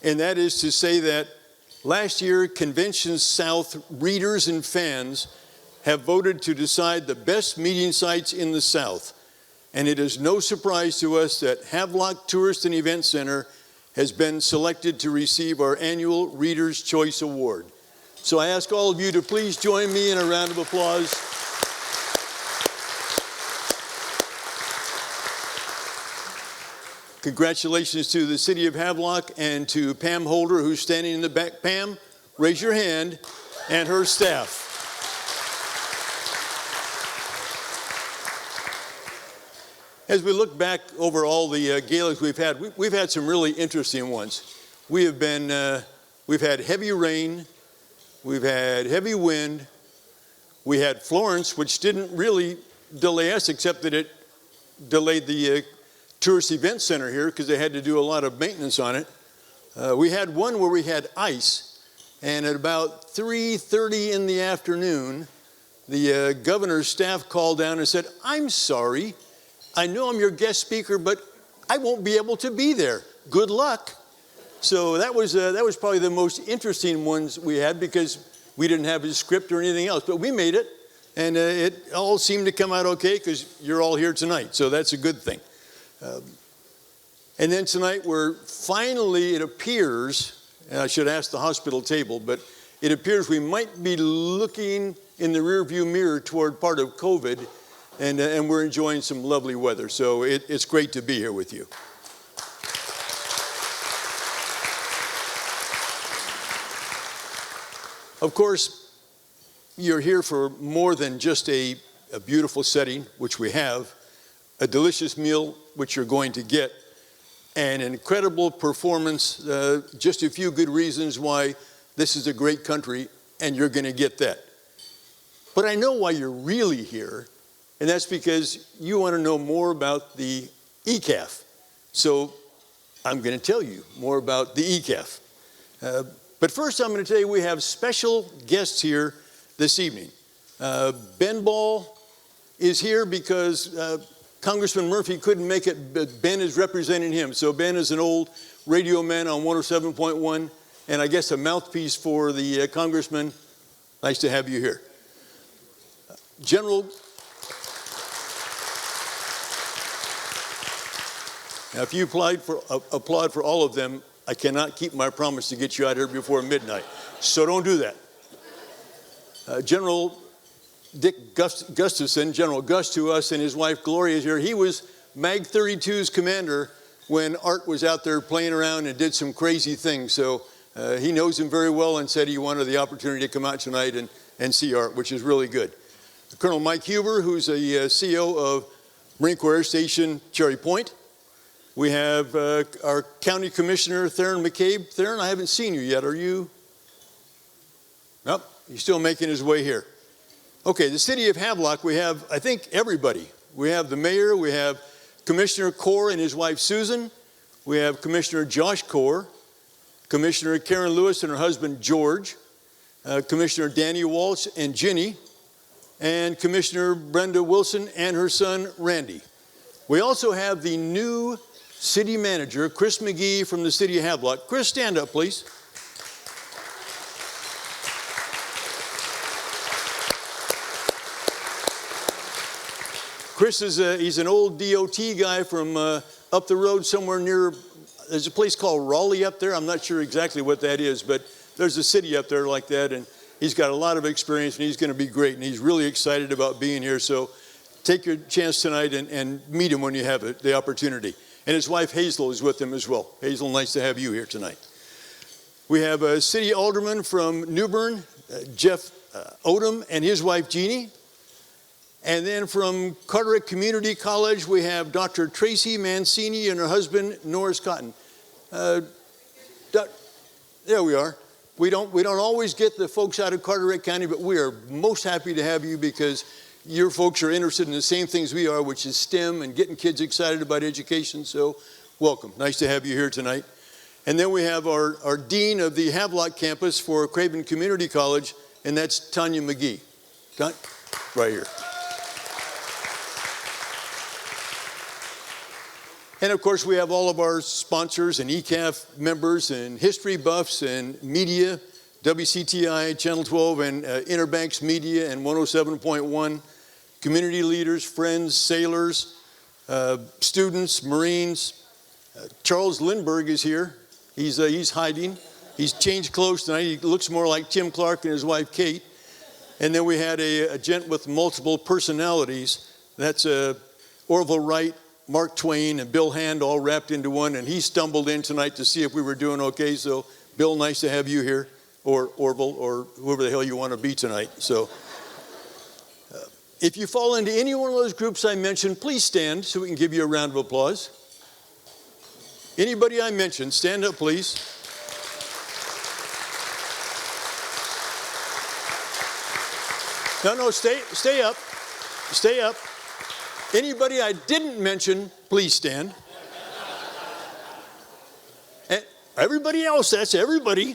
and that is to say that last year, Convention South readers and fans have voted to decide the best meeting sites in the South. And it is no surprise to us that Havelock Tourist and Event Center has been selected to receive our annual Reader's Choice Award. So I ask all of you to please join me in a round of applause. Congratulations to the City of Havelock and to Pam Holder, who's standing in the back. Pam, raise your hand, and her staff. As we look back over all the galas we've had some really interesting ones. We've had heavy rain, we've had heavy wind, we had Florence, which didn't really delay us, except that it delayed the Tourist Event Center here because they had to do a lot of maintenance on it. We had one where we had ice, and at about 3:30 in the afternoon, the governor's staff called down and said, "I'm sorry, I know I'm your guest speaker, but I won't be able to be there. Good luck." So that was probably the most interesting ones we had because we didn't have a script or anything else, but we made it, and it all seemed to come out okay because you're all here tonight, so that's a good thing. And then tonight we're finally, it appears, and I should ask the hospital table, but it appears we might be looking in the rearview mirror toward part of COVID, and we're enjoying some lovely weather. So it's great to be here with you. Of course, you're here for more than just a beautiful setting, which we have, a delicious meal, which you're going to get, and an incredible performance, just a few good reasons why this is a great country, and you're going to get that. But I know why you're really here, and that's because you want to know more about the ECAHF. So I'm going to tell you more about the ECAHF. But first I'm going to tell you we have special guests here this evening. Ben Ball is here because Congressman Murphy couldn't make it, but Ben is representing him. So Ben is an old radio man on 107.1, and I guess a mouthpiece for the congressman. Nice to have you here. General, now if you applaud for all of them, I cannot keep my promise to get you out here before midnight. So don't do that. General Dick Gustafson, General Gus to us, and his wife Gloria is here. He was MAG 32's commander when Art was out there playing around and did some crazy things. So he knows him very well and said he wanted the opportunity to come out tonight and see Art, which is really good. Colonel Mike Huber, who's a CO of Marine Corps Air Station Cherry Point. We have our County Commissioner, Theron McCabe. Theron, I haven't seen you yet. Are you? Nope, he's still making his way here. Okay, the City of Havelock, we have, I think, everybody. We have the mayor, we have Commissioner Corr and his wife Susan, we have Commissioner Josh Corr, Commissioner Karen Lewis and her husband George, Commissioner Danny Walsh and Ginny, and Commissioner Brenda Wilson and her son Randy. We also have the new city manager, Chris McGee from the City of Havelock. Chris, stand up, please. Chris is he's an old DOT guy from up the road somewhere near, there's a place called Raleigh up there. I'm not sure exactly what that is, but there's a city up there like that, and he's got a lot of experience, and he's going to be great, and he's really excited about being here. So take your chance tonight and meet him when you have the opportunity. And his wife Hazel is with him as well. Hazel, nice to have you here tonight. We have a city alderman from New Bern, Jeff Odom, and his wife Jeannie. And then from Carteret Community College, we have Dr. Tracy Mancini and her husband, Norris Cotton. There we are. We don't always get the folks out of Carteret County, but we are most happy to have you because your folks are interested in the same things we are, which is STEM and getting kids excited about education. So welcome. Nice to have you here tonight. And then we have our dean of the Havelock campus for Craven Community College, and that's Tanya McGee. Right here. And of course, we have all of our sponsors and ECAHF members and history buffs and media, WCTI, Channel 12, and Interbanks Media and 107.1, community leaders, friends, sailors, students, Marines. Charles Lindbergh is here. He's hiding. He's changed clothes tonight. He looks more like Tim Clark and his wife, Kate. And then we had a gent with multiple personalities. That's Orville Wright, Mark Twain, and Bill Hand all wrapped into one. And he stumbled in tonight to see if we were doing okay. So, Bill, nice to have you here, or Orville, or whoever the hell you want to be tonight. So, if you fall into any one of those groups I mentioned, please stand so we can give you a round of applause. Anybody I mentioned, stand up, please. No, stay up. Stay up. Anybody I didn't mention, please stand. And everybody else, that's everybody.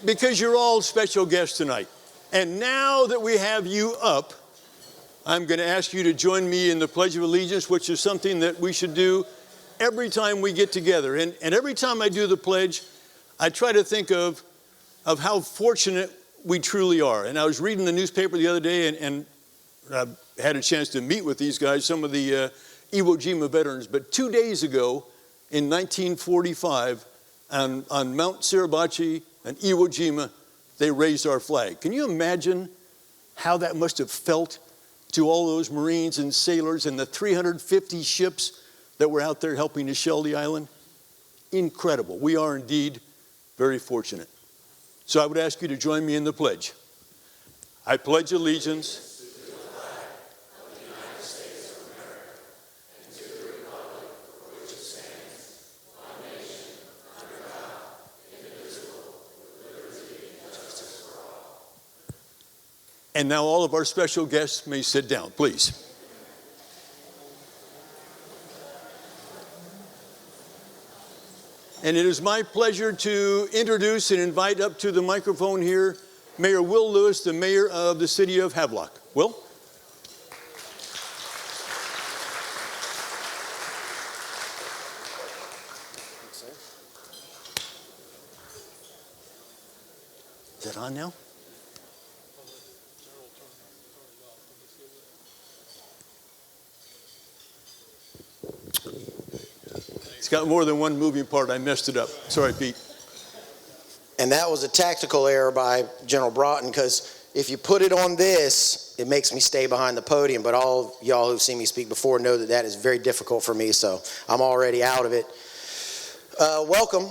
Because you're all special guests tonight. And now that we have you up, I'm going to ask you to join me in the Pledge of Allegiance, which is something that we should do every time we get together. And every time I do the pledge, I try to think of how fortunate we truly are. And I was reading the newspaper the other day and I had a chance to meet with these guys, some of the Iwo Jima veterans. But 2 days ago, in 1945, on Mount Suribachi and Iwo Jima, they raised our flag. Can you imagine how that must have felt to all those Marines and sailors and the 350 ships that were out there helping to shell the island? Incredible. We are indeed very fortunate. So I would ask you to join me in the pledge. I pledge allegiance to the flag of the United States of America and to the republic for which it stands, one nation, under God, indivisible, with liberty and justice for all. And now all of our special guests may sit down, please. And it is my pleasure to introduce and invite up to the microphone here Mayor Will Lewis, the mayor of the city of Havelock. Will? Is that on now? It's got more than one moving part. I messed it up. Sorry, Pete. And that was a tactical error by General Broughton, because if you put it on this, it makes me stay behind the podium. But all y'all who've seen me speak before know that that is very difficult for me, so I'm already out of it. Welcome.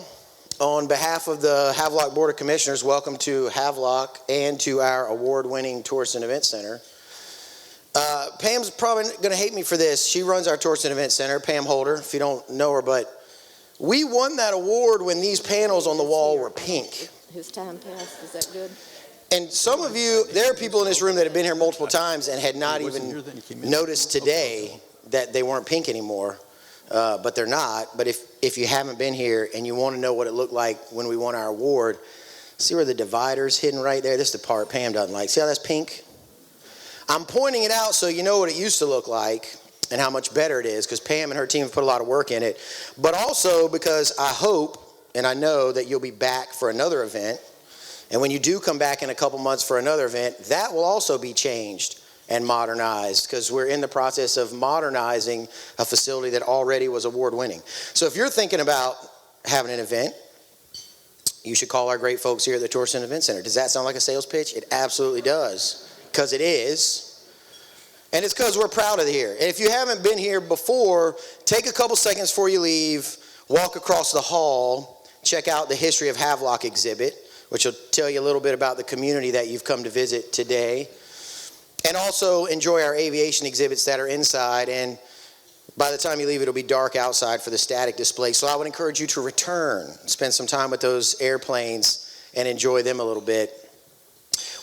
On behalf of the Havelock Board of Commissioners, welcome to Havelock and to our award-winning Tourist and Event Center. Pam's probably going to hate me for this. She runs our Tourist and Event Center, Pam Holder, if you don't know her, but we won that award when these panels on the wall were pink. His time passed. Is that good? And some of you, there are people in this room that have been here multiple times and had not even noticed today that they weren't pink anymore, but they're not. But if you haven't been here and you want to know what it looked like when we won our award, see where the divider's hidden right there? This is the part Pam doesn't like. See how that's pink? I'm pointing it out so you know what it used to look like and how much better it is, because Pam and her team have put a lot of work in it, but also because I hope and I know that you'll be back for another event. And when you do come back in a couple months for another event, that will also be changed and modernized, because we're in the process of modernizing a facility that already was award-winning. So if you're thinking about having an event, you should call our great folks here at the Tourist and Event Center. Does that sound like a sales pitch? It absolutely does, because it is. And it's because we're proud of it here. And if you haven't been here before, take a couple seconds before you leave, walk across the hall, check out the History of Havelock exhibit, which will tell you a little bit about the community that you've come to visit today. And also enjoy our aviation exhibits that are inside. And by the time you leave, it'll be dark outside for the static display. So I would encourage you to return, spend some time with those airplanes and enjoy them a little bit.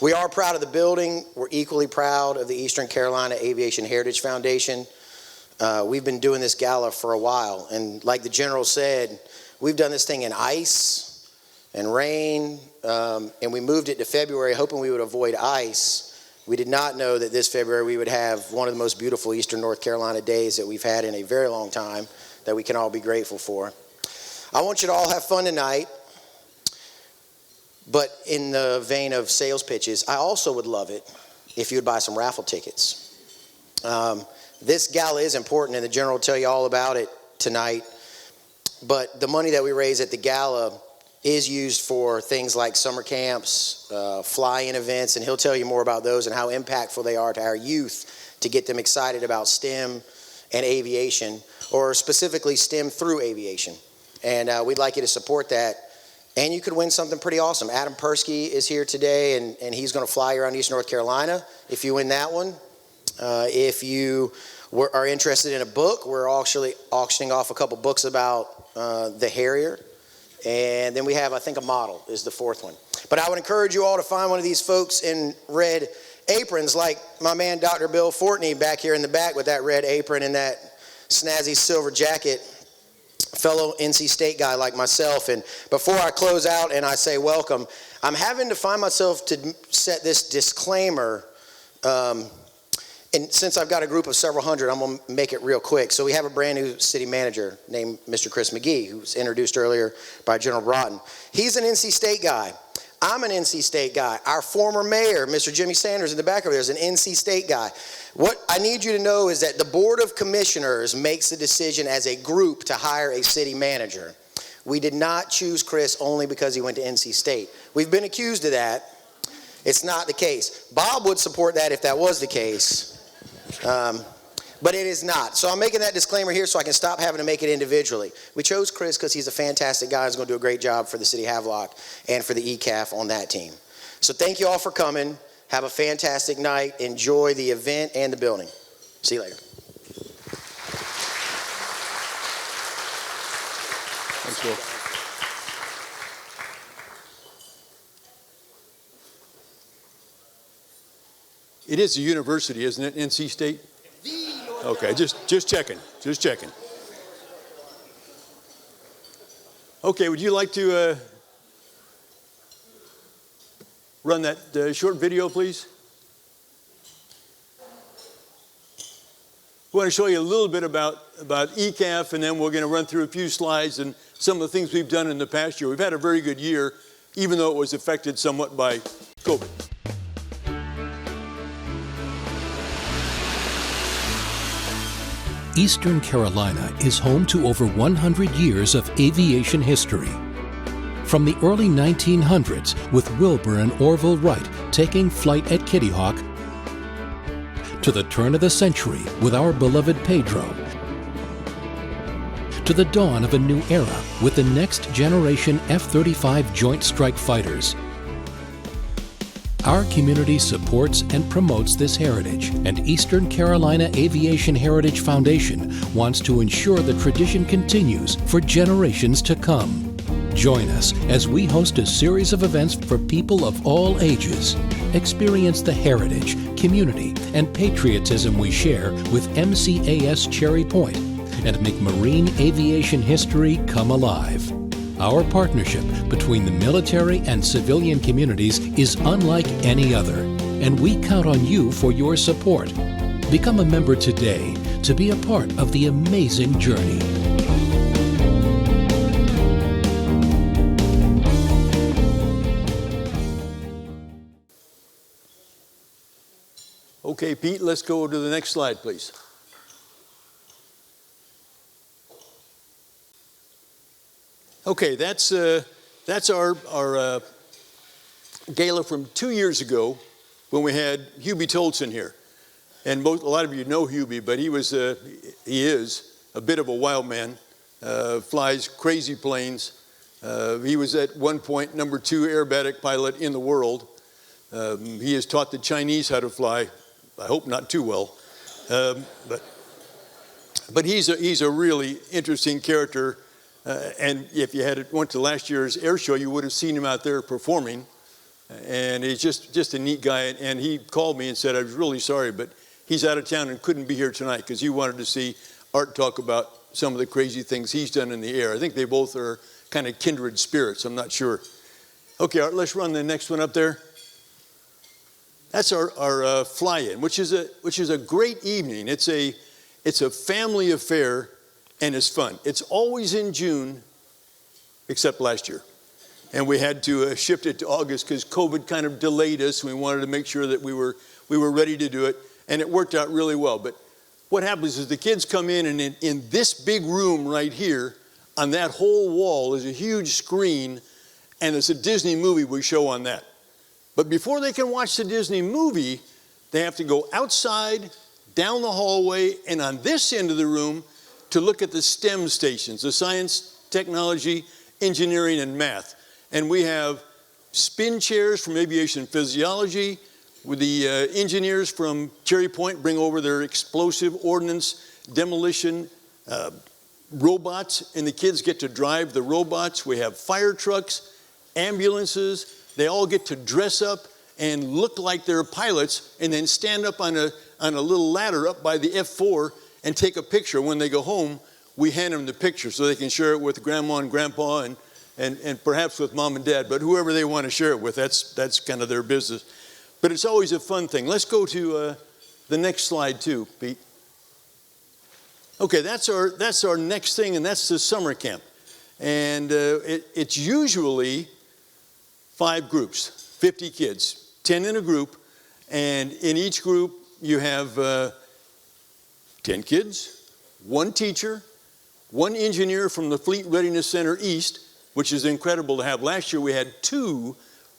We are proud of the building. We're equally proud of the Eastern Carolina Aviation Heritage Foundation. We've been doing this gala for a while. And like the General said, we've done this thing in ice and rain. And we moved it to February hoping we would avoid ice. We did not know that this February we would have one of the most beautiful Eastern North Carolina days that we've had in a very long time that we can all be grateful for. I want you to all have fun tonight, but in the vein of sales pitches, I also would love it if you would buy some raffle tickets. This gala is important, and the general will tell you all about it tonight, but the money that we raise at the gala is used for things like summer camps, fly-in events, and he'll tell you more about those and how impactful they are to our youth to get them excited about STEM and aviation, or specifically STEM through aviation. And we'd like you to support that. And you could win something pretty awesome. Adam Persky is here today, and he's going to fly you around East North Carolina if you win that one. If you are interested in a book, we're actually auctioning off a couple books about the Harrier. And then we have, I think, a model is the fourth one. But I would encourage you all to find one of these folks in red aprons, like my man Dr. Bill Fortney back here in the back with that red apron and that snazzy silver jacket, fellow NC State guy like myself. And before I close out and I say welcome, I'm having to find myself to set this disclaimer. And since I've got a group of several hundred, I'm going to make it real quick. So we have a brand new city manager named Mr. Chris McGee, who was introduced earlier by General Broughton. He's an NC State guy. I'm an NC State guy. Our former mayor, Mr. Jimmy Sanders in the back over there, is an NC State guy. What I need you to know is that the Board of Commissioners makes the decision as a group to hire a city manager. We did not choose Chris only because he went to NC State. We've been accused of that. It's not the case. Bob would support that if that was the case. But it is not. So I'm making that disclaimer here so I can stop having to make it individually. We chose Chris because he's a fantastic guy. He's going to do a great job for the city of Havelock and for the ECAHF on that team. So thank you all for coming. Have a fantastic night. Enjoy the event and the building. See you later. Thanks, Will. It is a university, isn't it, NC State? Okay, just checking. Okay, would you like to run that short video, please? We want to show you a little bit about ECAHF, and then we're going to run through a few slides and some of the things we've done in the past year. We've had a very good year, even though it was affected somewhat by COVID. Eastern Carolina is home to over 100 years of aviation history. From the early 1900s, with Wilbur and Orville Wright taking flight at Kitty Hawk, to the turn of the century with our beloved Pedro, to the dawn of a new era with the next generation F-35 Joint Strike Fighters. Our community supports and promotes this heritage, and Eastern Carolina Aviation Heritage Foundation wants to ensure the tradition continues for generations to come. Join us as we host a series of events for people of all ages. Experience the heritage, community, and patriotism we share with MCAS Cherry Point and make marine aviation history come alive. Our partnership between the military and civilian communities is unlike any other, and we count on you for your support. Become a member today to be a part of the amazing journey. Okay, Pete, let's go to the next slide, please. Okay, that's our gala from 2 years ago when we had Hubie Tolson here. And a lot of you know Hubie, but he is a bit of a wild man, flies crazy planes. He was at one point #2 aerobatic pilot in the world. He has taught the Chinese how to fly, I hope not too well. But he's a really interesting character. And if you went to last year's air show, you would have seen him out there performing. And he's just a neat guy. And he called me and said, I was really sorry, but he's out of town and couldn't be here tonight because he wanted to see Art talk about some of the crazy things he's done in the air. I think they both are kind of kindred spirits. I'm not sure. Okay, Art, let's run the next one up there. That's our fly-in, which is a great evening. It's a family affair, and it's fun. It's always in June, except last year. And we had to shift it to August because COVID kind of delayed us. We wanted to make sure that we were ready to do it, and it worked out really well. But what happens is the kids come in, and in this big room right here, on that whole wall is a huge screen, and it's a Disney movie we show on that. But before they can watch the Disney movie, they have to go outside, down the hallway, and on this end of the room to look at the STEM stations, the science, technology, engineering, and math. And we have spin chairs from aviation physiology, with the engineers from Cherry Point bring over their explosive ordnance demolition robots, and the kids get to drive the robots. We have fire trucks, ambulances. They all get to dress up and look like they're pilots, and then stand up on a little ladder up by the F4 and take a picture. When they go home, we hand them the picture so they can share it with grandma and grandpa and perhaps with mom and dad, but whoever they want to share it with, that's kind of their business. But it's always a fun thing. Let's go to the next slide too, Pete. Okay, that's our next thing, and that's the summer camp. And it's usually 5 groups, 50 kids, 10 in a group, and in each group you have 10 kids, 1 teacher, 1 engineer from the Fleet Readiness Center East, which is incredible to have. Last year we had 2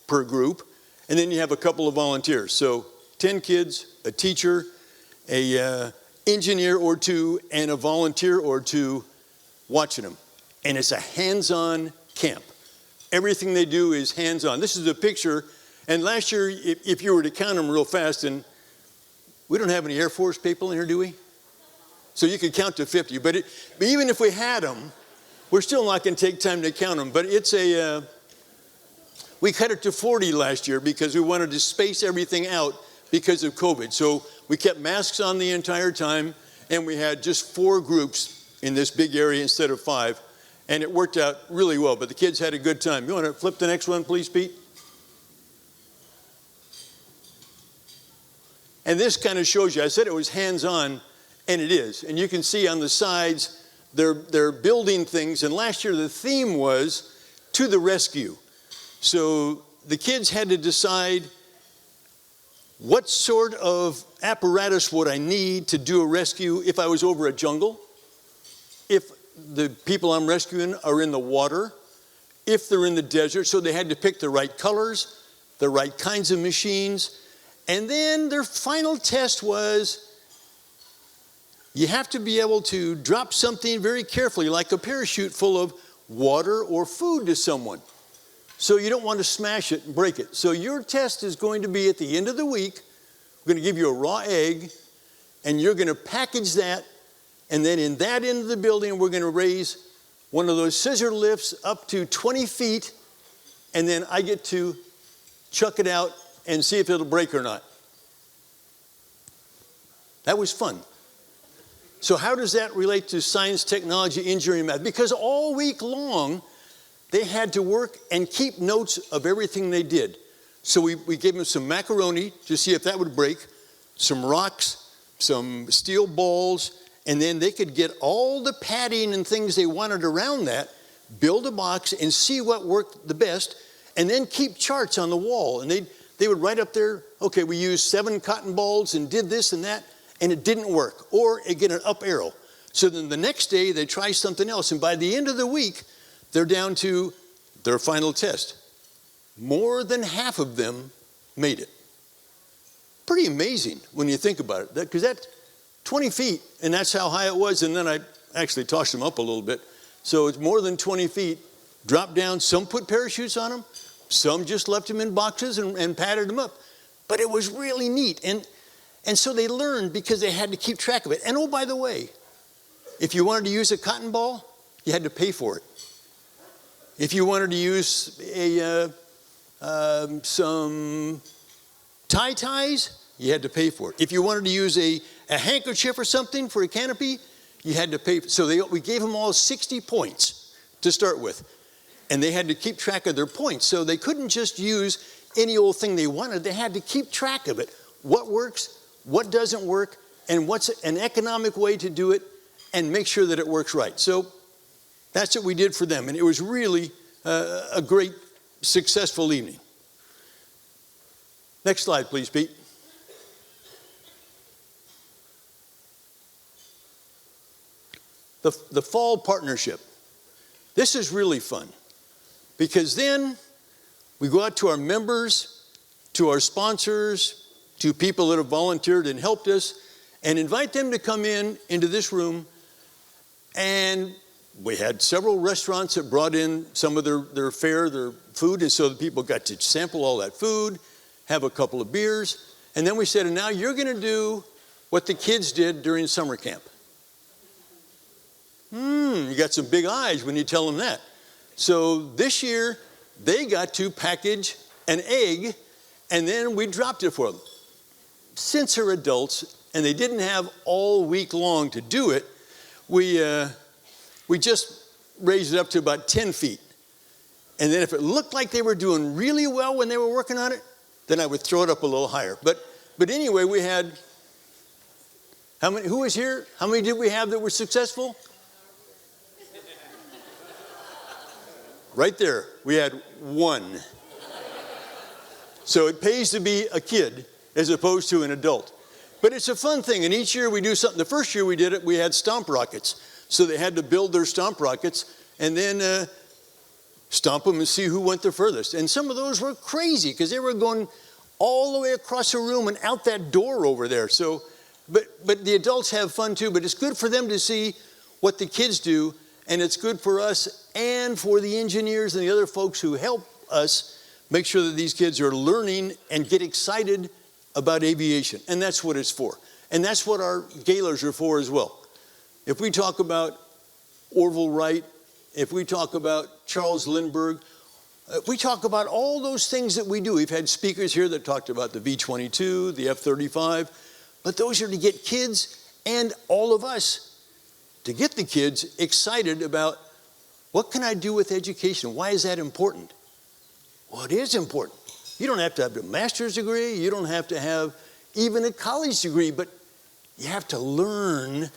per group, and then you have a couple of volunteers. So 10 kids, a teacher, a engineer or 2, and a volunteer or 2 watching them. And it's a hands-on camp. Everything they do is hands-on. This is a picture, and last year, if you were to count them real fast, and we don't have any Air Force people in here, do we? So you could count to 50, but even if we had them, we're still not going to take time to count them. But it's we cut it to 40 last year because we wanted to space everything out because of COVID. So we kept masks on the entire time, and we had just 4 groups in this big area instead of 5. And it worked out really well, but the kids had a good time. You want to flip the next one, please, Pete? And this kind of shows you, I said it was hands-on, and it is. And you can see on the sides, they're building things. And last year, the theme was to the rescue. So the kids had to decide what sort of apparatus would I need to do a rescue if I was over a jungle, if the people I'm rescuing are in the water, if they're in the desert. So they had to pick the right colors, the right kinds of machines. And then their final test was you have to be able to drop something very carefully, like a parachute full of water or food to someone. So you don't want to smash it and break it. So your test is going to be at the end of the week. We're going to give you a raw egg, and you're going to package that. And then in that end of the building, we're going to raise one of those scissor lifts up to 20 feet, and then I get to chuck it out and see if it'll break or not. That was fun. So how does that relate to science, technology, engineering, math? Because all week long, they had to work and keep notes of everything they did. So we gave them some macaroni to see if that would break, some rocks, some steel balls, and then they could get all the padding and things they wanted around that, build a box and see what worked the best, and then keep charts on the wall. And they would write up there, okay, we used 7 cotton balls and did this and that, and it didn't work, or it get an up arrow. So then the next day they try something else, and by the end of the week, they're down to their final test. More than half of them made it. Pretty amazing when you think about it, because that's 20 feet, and that's how high it was, and then I actually tossed them up a little bit. So it's more than 20 feet, dropped down. Some put parachutes on them, some just left them in boxes and padded them up. But it was really neat, and so they learned because they had to keep track of it. And oh, by the way, if you wanted to use a cotton ball, you had to pay for it. If you wanted to use some ties, you had to pay for it. If you wanted to use a handkerchief or something for a canopy, you had to pay. So we gave them all 60 points to start with. And they had to keep track of their points. So they couldn't just use any old thing they wanted. They had to keep track of it. What works, what doesn't work, and what's an economic way to do it, and make sure that it works right. So that's what we did for them, and it was really a great, successful evening. Next slide, please, Pete. The fall partnership. This is really fun, because then we go out to our members, to our sponsors, to people that have volunteered and helped us, and invite them to come into this room. And we had several restaurants that brought in some of their fare, their food, and so the people got to sample all that food, have a couple of beers, and then we said, and now you're going to do what the kids did during summer camp. You got some big eyes when you tell them that. So this year, they got to package an egg, and then we dropped it for them. Since they're adults, and they didn't have all week long to do it, we just raised it up to about 10 feet. And then if it looked like they were doing really well when they were working on it, then I would throw it up a little higher. But anyway, we had, how many, who was here? How many did we have that were successful? Right there, we had one. So it pays to be a kid as opposed to an adult. But it's a fun thing, and each year we do something. The first year we did it, we had stomp rockets. So they had to build their stomp rockets and then stomp them and see who went the furthest. And some of those were crazy because they were going all the way across the room and out that door over there. So, but the adults have fun too, but it's good for them to see what the kids do, and it's good for us and for the engineers and the other folks who help us make sure that these kids are learning and get excited about aviation. And that's what it's for. And that's what our galas are for as well. If we talk about Orville Wright, if we talk about Charles Lindbergh, we talk about all those things that we do. We've had speakers here that talked about the V-22, the F-35, but those are to get kids and all of us to get the kids excited about what can I do with education? Why is that important? Well, it is important. You don't have to have a master's degree. You don't have to have even a college degree, but you have to learn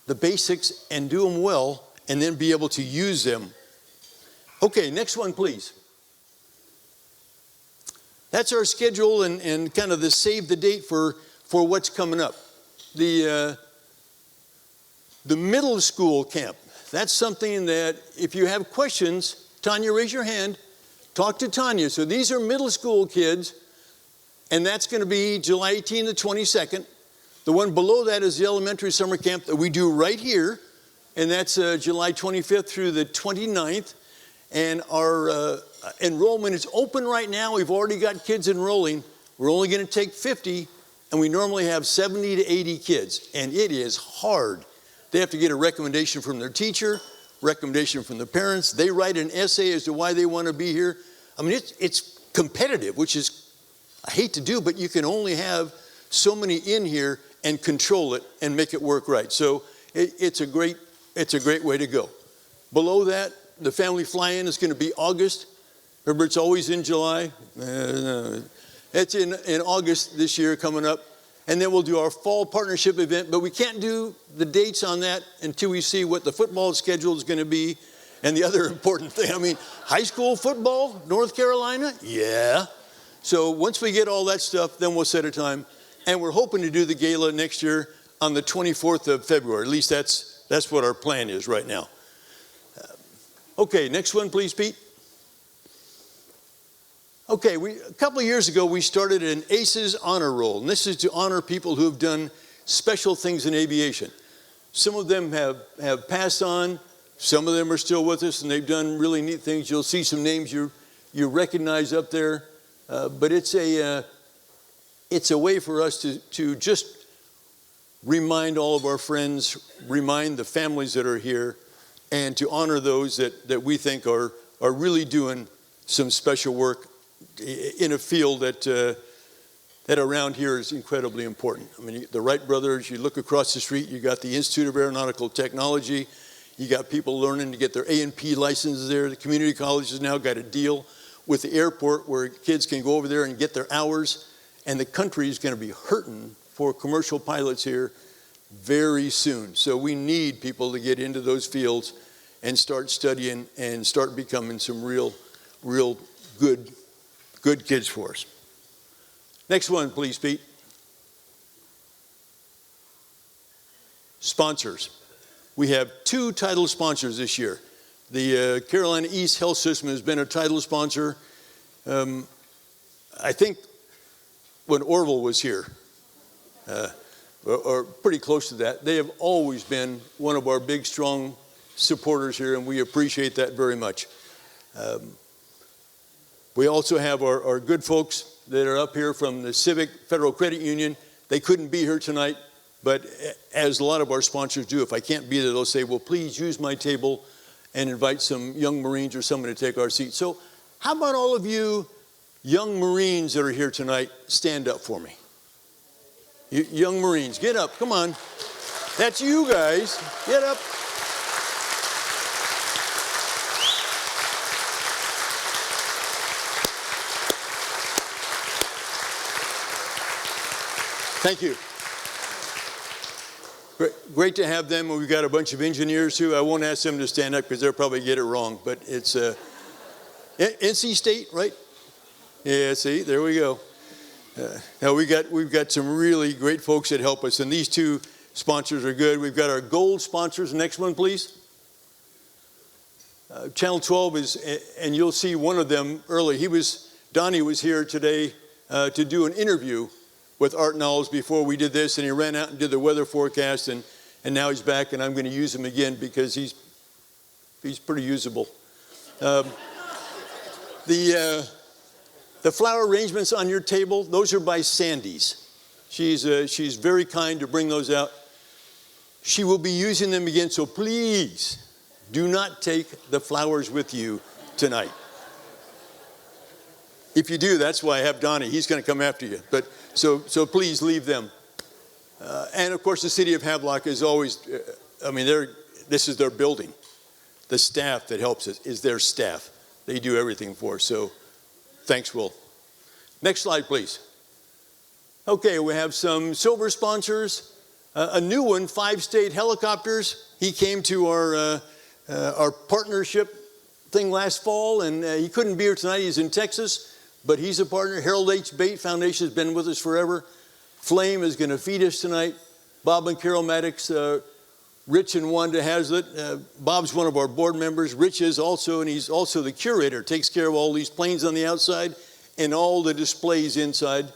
the basics and do them well and then be able to use them. Okay, next one, please. That's our schedule and kind of the save the date for what's coming up. The middle school camp. That's something that if you have questions, Tanya, raise your hand. Talk to Tanya. So these are middle school kids, and that's going to be July 18 to 22nd. The one below that is the elementary summer camp that we do right here, and that's July 25th through the 29th. And our enrollment is open right now. We've already got kids enrolling. We're only going to take 50, and we normally have 70 to 80 kids, and it is hard. They have to get a recommendation from their teacher, recommendation from the parents. They write an essay as to why they want to be here. I mean, it's competitive, which is, I hate to do, but you can only have so many in here and control it and make it work right. So it's a great way to go. Below that, the family fly-in is going to be August. Remember, it's always in July. It's in August this year coming up. And then we'll do our fall partnership event, but we can't do the dates on that until we see what the football schedule is going to be. And the other important thing, I mean, high school football, North Carolina? Yeah. So once we get all that stuff, then we'll set a time. And we're hoping to do the gala next year on the 24th of February. At least that's what our plan is right now. Okay, next one, please, Pete. Okay, a couple of years ago, we started an ACES honor roll, and this is to honor people who have done special things in aviation. Some of them have passed on. Some of them are still with us, and they've done really neat things. You'll see some names you recognize up there, but it's a way for us to just remind all of our friends, remind the families that are here, and to honor those that we think are really doing some special work in a field that around here is incredibly important. I mean, the Wright brothers, you look across the street, you got the Institute of Aeronautical Technology, you got people learning to get their A&P licenses there. The community college has now got a deal with the airport where kids can go over there and get their hours. And the country is going to be hurting for commercial pilots here very soon. So we need people to get into those fields and start studying and start becoming some real good kids for us. Next one, please, Pete. Sponsors. We have 2 title sponsors this year. The Carolina East Health System has been a title sponsor, I think, when Orville was here, or pretty close to that. They have always been one of our big, strong supporters here, and we appreciate that very much. We also have our good folks that are up here from the Civic Federal Credit Union. They couldn't be here tonight, but as a lot of our sponsors do, if I can't be there, they'll say, well, please use my table and invite some young Marines or someone to take our seat. So how about all of you young Marines that are here tonight, stand up for me. Young Marines, get up, come on. That's you guys, get up. Thank you. Great to have them. We've got a bunch of engineers too. I won't ask them to stand up because they'll probably get it wrong, but it's NC State, right? Yeah, see, there we go. Now we've got some really great folks that help us, and these 2 sponsors are good. We've got our gold sponsors. Next one, please. Channel 12 is, and you'll see one of them early. Donnie was here today to do an interview with Art Nalls before we did this, and he ran out and did the weather forecast, and now he's back, and I'm going to use him again because he's pretty usable. The flower arrangements on your table, those are by Sandy's. She's very kind to bring those out. She will be using them again, so please do not take the flowers with you tonight. If you do, that's why I have Donnie. He's going to come after you. But so please leave them. And of course, the city of Havelock is always, this is their building. The staff that helps us is their staff. They do everything for us. So thanks, Will. Next slide, please. Okay, we have some silver sponsors. A new one, 5 State Helicopters. He came to our partnership thing last fall, and he couldn't be here tonight. He's in Texas. But he's a partner. Harold H. Bate Foundation has been with us forever. Flame is going to feed us tonight. Bob and Carol Maddox, Rich and Wanda Hazlitt. Bob's one of our board members. Rich is also, and he's also the curator, takes care of all these planes on the outside and all the displays inside.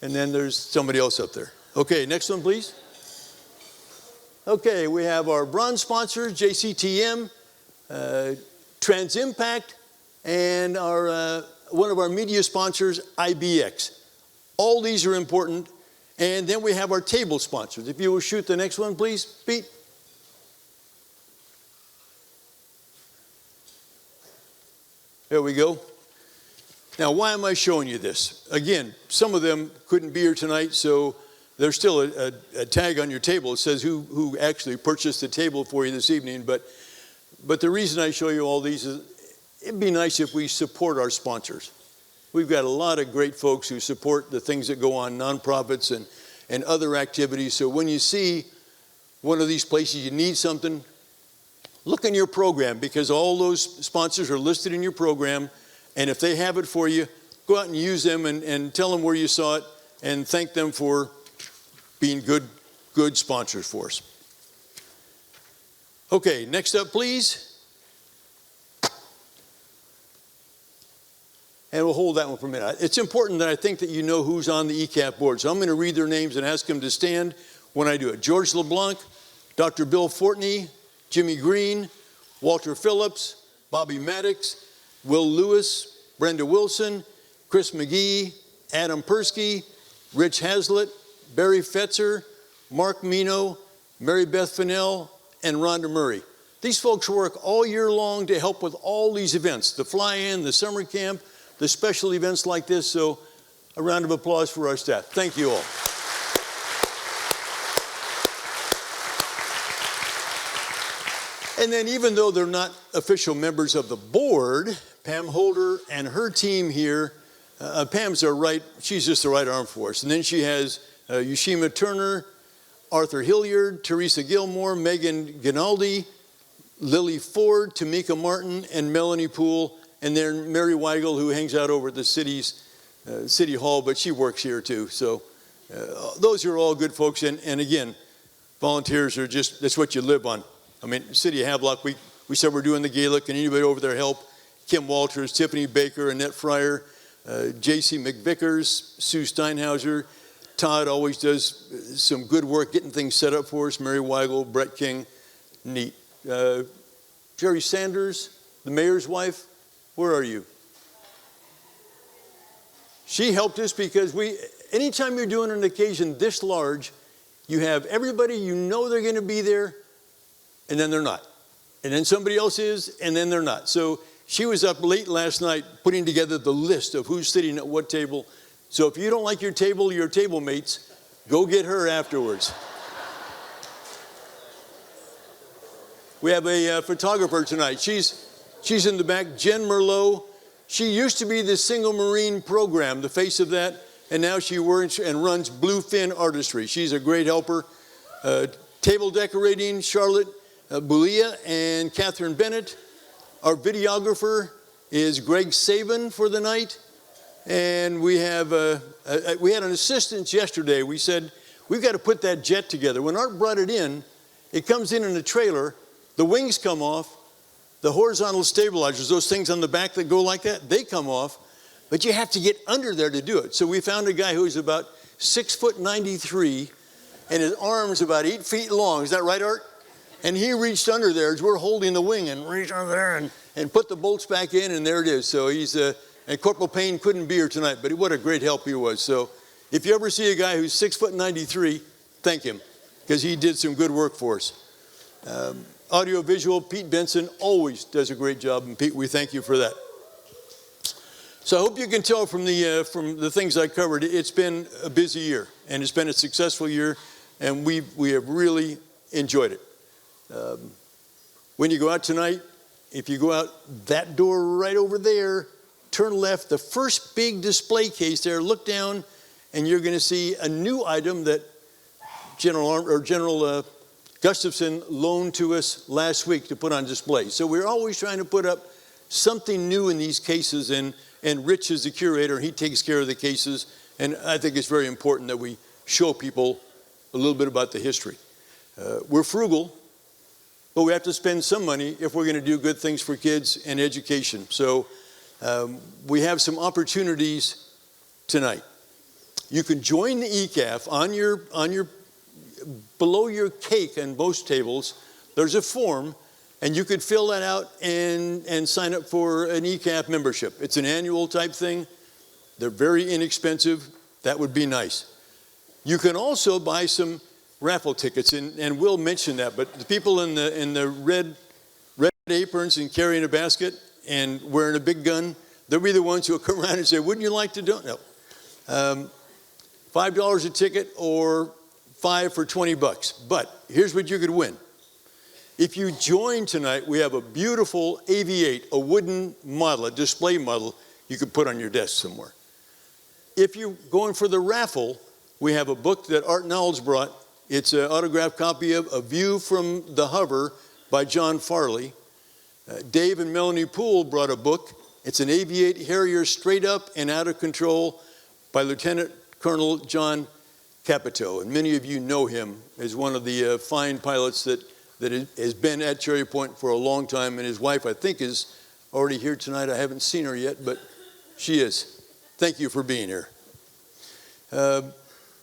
And then there's somebody else up there. Okay, next one, please. Okay, we have our bronze sponsors, JCTM, TransImpact, and our one of our media sponsors, IBX. All these are important. And then we have our table sponsors. If you will shoot the next one, please, Pete. There we go. Now, why am I showing you this? Again, some of them couldn't be here tonight, so there's still a tag on your table. It says who actually purchased the table for you this evening. But the reason I show you all these is it'd be nice if we support our sponsors. We've got a lot of great folks who support the things that go on, nonprofits and other activities. So when you see one of these places you need something, look in your program because all those sponsors are listed in your program. And if they have it for you, go out and use them and tell them where you saw it and thank them for being good sponsors for us. Okay, next up, please. And we'll hold that one for a minute. It's important that I think that you know who's on the ECAHF board. So I'm going to read their names and ask them to stand when I do it. George LeBlanc, Dr. Bill Fortney, Jimmy Green, Walter Phillips, Bobby Maddox, Will Lewis, Brenda Wilson, Chris McGee, Adam Persky, Rich Hazlitt, Barry Fetzer, Mark Mino, Mary Beth Fennell, and Rhonda Murray. These folks work all year long to help with all these events, the fly-in, the summer camp, the special events like this. So a round of applause for our staff. Thank you all. And then even though they're not official members of the board, Pam Holder and her team here, Pam's our right, she's just the right arm for us. And then she has Yushima Turner, Arthur Hilliard, Teresa Gilmore, Megan Ginaldi, Lily Ford, Tamika Martin, and Melanie Poole, and then Mary Weigel, who hangs out over at the city's City Hall, but she works here too. So those are all good folks. And again, volunteers are just, that's what you live on. I mean, City of Havelock, we said we're doing the gala. Can anybody over there help? Kim Walters, Tiffany Baker, Annette Fryer, J.C. McVickers, Sue Steinhauser. Todd always does some good work getting things set up for us. Mary Weigel, Brett King, neat. Jerry Sanders, the mayor's wife, where are you? She helped us because anytime you're doing an occasion this large, you have everybody you know they're going to be there, and then they're not. And then somebody else is, and then they're not. So she was up late last night putting together the list of who's sitting at what table. So if you don't like your table or your table mates, go get her afterwards. We have a photographer tonight. She's in the back, Jen Merlot. She used to be the Single Marine program, the face of that, and now she works and runs Bluefin Artistry. She's a great helper. Table decorating, Charlotte Bulia and Catherine Bennett. Our videographer is Greg Saban for the night. And we had an assistant yesterday. We said, we've got to put that jet together. When Art brought it in comes in a trailer, the wings come off, the horizontal stabilizers, those things on the back that go like that, they come off, but you have to get under there to do it. So we found a guy who's about 6'93", and his arm's about 8 feet long. Is that right, Art? And he reached under there as we're holding the wing and reached under there and put the bolts back in, and there it is. So and Corporal Payne couldn't be here tonight, but what a great help he was. So if you ever see a guy who's 6'93", thank him, because he did some good work for us. Audio visual, Pete Benson always does a great job, and Pete, we thank you for that. So I hope you can tell from the things I covered, it's been a busy year, and it's been a successful year, and we have really enjoyed it. When you go out tonight, if you go out that door right over there, turn left, the first big display case there, look down, and you're going to see a new item that General Gustafson loaned to us last week to put on display. So we're always trying to put up something new in these cases, and Rich is the curator, he takes care of the cases, and I think it's very important that we show people a little bit about the history. We're frugal, but we have to spend some money if we're going to do good things for kids and education. So we have some opportunities tonight. You can join the ECAHF on your below your cake on both tables. There's a form, and you could fill that out and sign up for an ECAHF membership. It's an annual type thing. They're very inexpensive. That would be nice. You can also buy some raffle tickets, and we'll mention that, but the people in the red aprons and carrying a basket and wearing a big gun, they'll be the ones who will come around and say, wouldn't you like to do it? No. $5 a ticket or 5 for $20. But here's what you could win. If you join tonight, we have a beautiful Aviate, a wooden model, a display model you could put on your desk somewhere. If you're going for the raffle, we have a book that Art Nalls brought. It's an autographed copy of A View from the Hover by John Farley. Dave and Melanie Poole brought a book. It's an Aviate Harrier Straight Up and Out of Control by Lieutenant Colonel John Capito. And many of you know him as one of the fine pilots that has been at Cherry Point for a long time. And his wife, I think, is already here tonight. I haven't seen her yet, but she is. Thank you for being here.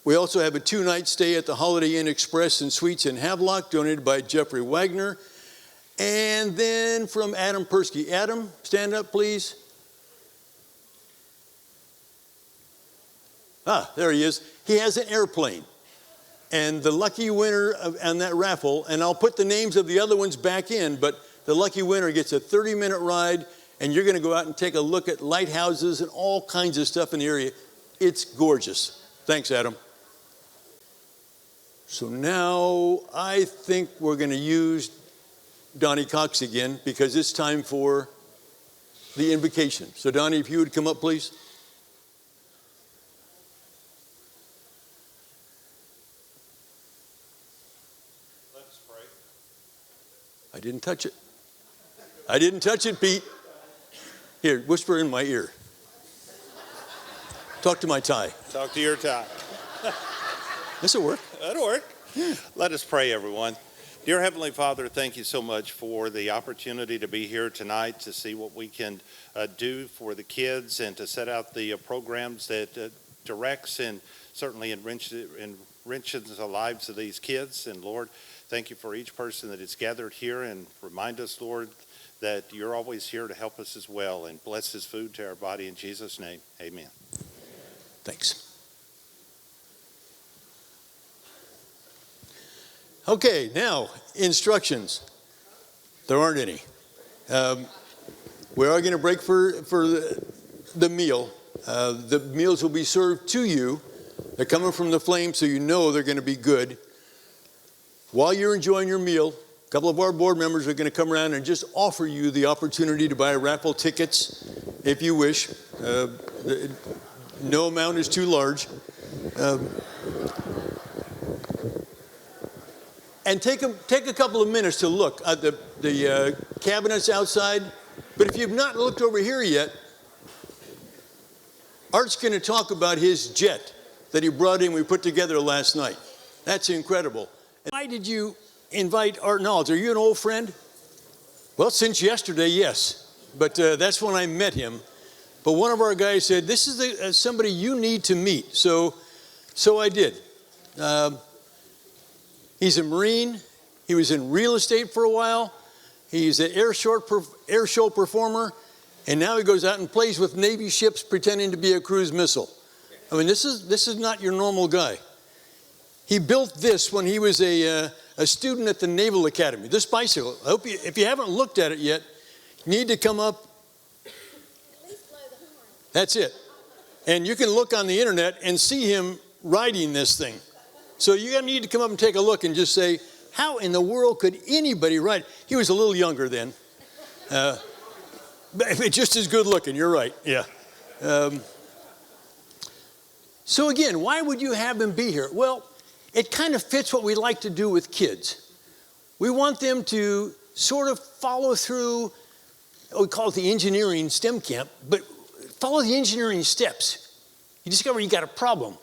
We also have a 2-night stay at the Holiday Inn Express and Suites in Havelock, donated by Jeffrey Wagner. And then from Adam Persky. Adam, stand up, please. Ah, there he is. He has an airplane. And the lucky winner on that raffle, and I'll put the names of the other ones back in, but the lucky winner gets a 30-minute ride, and you're going to go out and take a look at lighthouses and all kinds of stuff in the area. It's gorgeous. Thanks, Adam. So now I think we're going to use Donnie Cox again because it's time for the invocation. So Donnie, if you would come up, please. Let's pray. I didn't touch it. I didn't touch it, Pete. Here, whisper in my ear. Talk to my tie. Talk to your tie. This'll work. That'll work. Let us pray, everyone. Dear Heavenly Father, thank you so much for the opportunity to be here tonight to see what we can do for the kids and to set out the programs that directs and certainly enriches the lives of these kids. And Lord, thank you for each person that is gathered here, and remind us, Lord, that you're always here to help us as well, and bless this food to our body in Jesus' name. Amen. Thanks. Okay, now, instructions. There aren't any. We are going to break for the meal. The meals will be served to you. They're coming from the flame, so you know they're going to be good. While you're enjoying your meal, a couple of our board members are going to come around and just offer you the opportunity to buy raffle tickets if you wish. No amount is too large. And take a couple of minutes to look at the cabinets outside. But if you've not looked over here yet, Art's going to talk about his jet that he brought in, we put together last night. That's incredible. And why did you invite Art Nalls? Are you an old friend? Well, since yesterday, yes. But that's when I met him. But one of our guys said, this is somebody you need to meet. So I did. He's a Marine. He was in real estate for a while. He's an air show performer. And now he goes out and plays with Navy ships pretending to be a cruise missile. I mean, this is not your normal guy. He built this when he was a student at the Naval Academy. This bicycle, I hope if you haven't looked at it yet, you need to come up. At least blow the horn. That's it. And you can look on the internet and see him riding this thing. So you're going to need to come up and take a look and just say, how in the world could anybody ride? He was a little younger then. But just as good looking, you're right, yeah. So again, why would you have him be here? Well, it kind of fits what we like to do with kids. We want them to sort of follow through, we call it the engineering STEM camp, but follow the engineering steps. You discover you got a problem.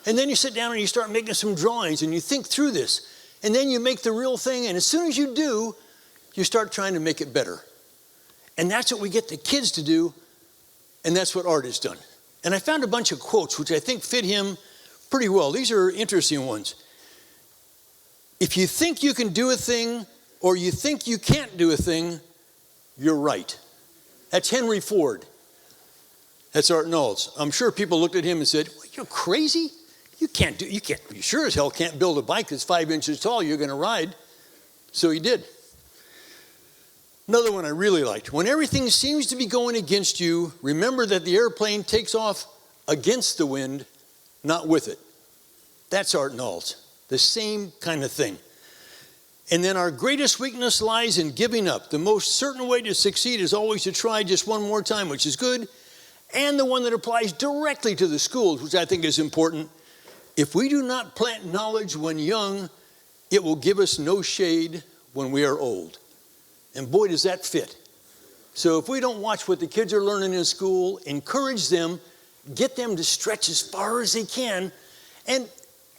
And then you sit down and you start making some drawings and you think through this. And then you make the real thing, and as soon as you do, you start trying to make it better. And that's what we get the kids to do, and that's what Art has done. And I found a bunch of quotes which I think fit him pretty well. These are interesting ones. If you think you can do a thing or you think you can't do a thing, you're right. That's Henry Ford. That's Art Nalls. I'm sure people looked at him and said, well, you're crazy? You sure as hell can't build a bike that's 5 inches tall you're going to ride. So he did. Another one I really liked. When everything seems to be going against you, remember that the airplane takes off against the wind, not with it. That's Art Nalls. The same kind of thing. And then our greatest weakness lies in giving up. The most certain way to succeed is always to try just one more time, which is good. And the one that applies directly to the schools, which I think is important. If we do not plant knowledge when young, it will give us no shade when we are old. And boy, does that fit. So if we don't watch what the kids are learning in school, encourage them, get them to stretch as far as they can, and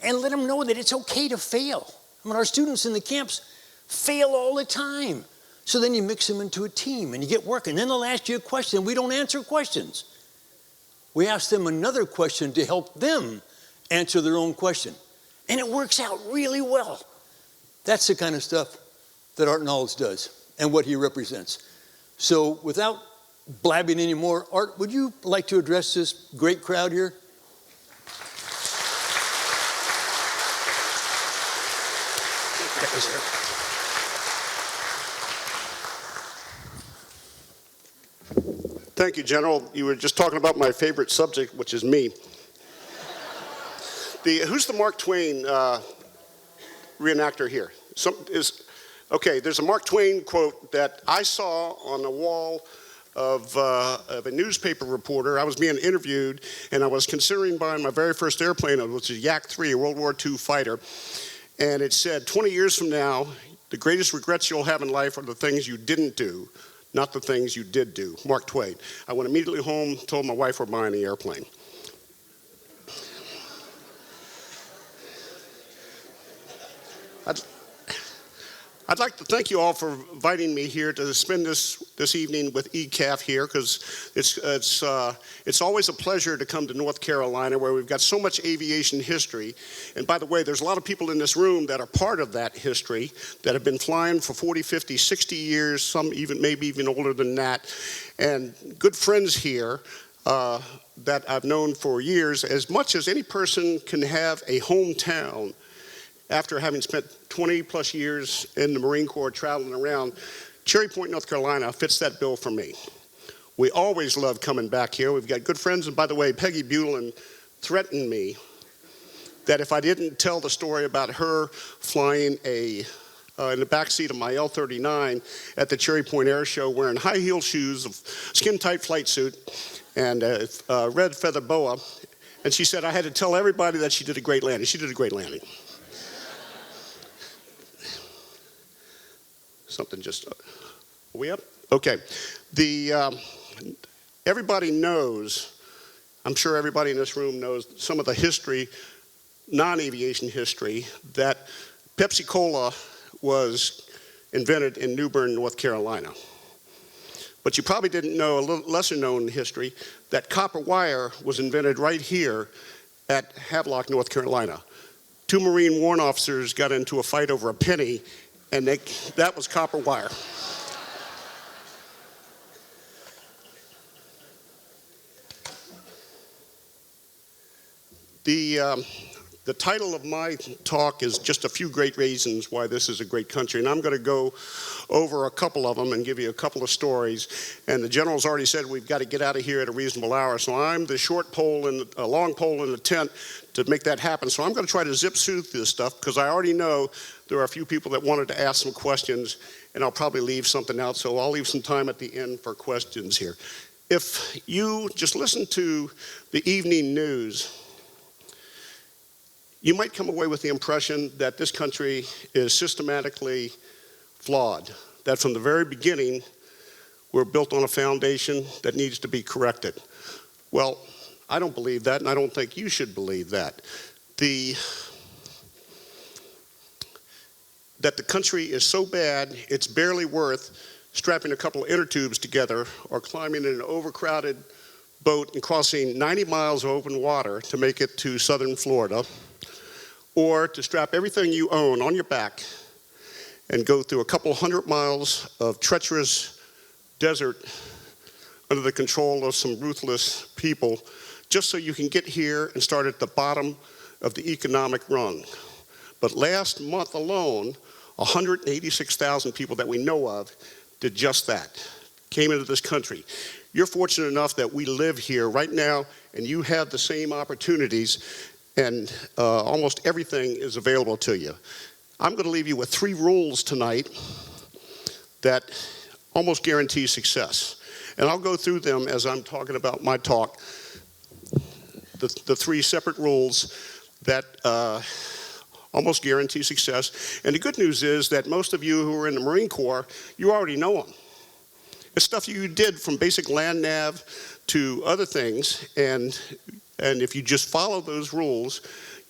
let them know that it's okay to fail. I mean, our students in the camps fail all the time. So then you mix them into a team and you get working. Then they'll ask you a question. We don't answer questions. We ask them another question to help them answer their own question. And it works out really well. That's the kind of stuff that Art Nalls does and what he represents. So without blabbing anymore, Art, would you like to address this great crowd here? Thank you, General. You were just talking about my favorite subject, which is me. Who's the Mark Twain reenactor here? Okay, there's a Mark Twain quote that I saw on the wall of a newspaper reporter. I was being interviewed, and I was considering buying my very first airplane, which was a Yak-3, a World War II fighter. And it said, 20 years from now, the greatest regrets you'll have in life are the things you didn't do, not the things you did do. Mark Twain. I went immediately home, told my wife we're buying the airplane. I'd like to thank you all for inviting me here to spend this evening with ECAHF here, because it's always a pleasure to come to North Carolina, where we've got so much aviation history. And by the way, there's a lot of people in this room that are part of that history, that have been flying for 40, 50, 60 years, some even maybe even older than that, and good friends here that I've known for years. As much as any person can have a hometown after having spent 20 plus years in the Marine Corps traveling around, Cherry Point, North Carolina fits that bill for me. We always love coming back here. We've got good friends, and by the way, Peggy Bulin threatened me that if I didn't tell the story about her flying in the backseat of my L-39 at the Cherry Point Air Show, wearing high heel shoes, a skin-tight flight suit, and a red feather boa, and she said I had to tell everybody that she did a great landing. She did a great landing. Something just, are we up? Okay. Everybody knows, I'm sure everybody in this room knows some of the history, non-aviation history, that Pepsi-Cola was invented in New Bern, North Carolina. But you probably didn't know, a little lesser known history, that copper wire was invented right here at Havelock, North Carolina. 2 Marine warrant officers got into a fight over a penny, and that was copper wire. The title of my talk is just a few great reasons why this is a great country, and I'm going to go over a couple of them and give you a couple of stories. And the general's already said we've got to get out of here at a reasonable hour, so I'm the long pole in the tent to make that happen. So I'm going to try to zip through this stuff, because I already know there are a few people that wanted to ask some questions, and I'll probably leave something out, so I'll leave some time at the end for questions here. If you just listen to the evening news, you might come away with the impression that this country is systematically flawed, that from the very beginning, we're built on a foundation that needs to be corrected. Well, I don't believe that, and I don't think you should believe that. That the country is so bad, it's barely worth strapping a couple of inner tubes together or climbing in an overcrowded boat and crossing 90 miles of open water to make it to southern Florida, or to strap everything you own on your back and go through a couple 100 miles of treacherous desert under the control of some ruthless people, just so you can get here and start at the bottom of the economic rung. But last month alone, 186,000 people that we know of did just that, came into this country. You're fortunate enough that we live here right now, and you have the same opportunities, and almost everything is available to you. I'm going to leave you with 3 rules tonight that almost guarantee success. And I'll go through them as I'm talking about my talk, the 3 separate rules that almost guarantee success. And the good news is that most of you who are in the Marine Corps, you already know them. It's stuff you did from basic land nav to other things, and if you just follow those rules,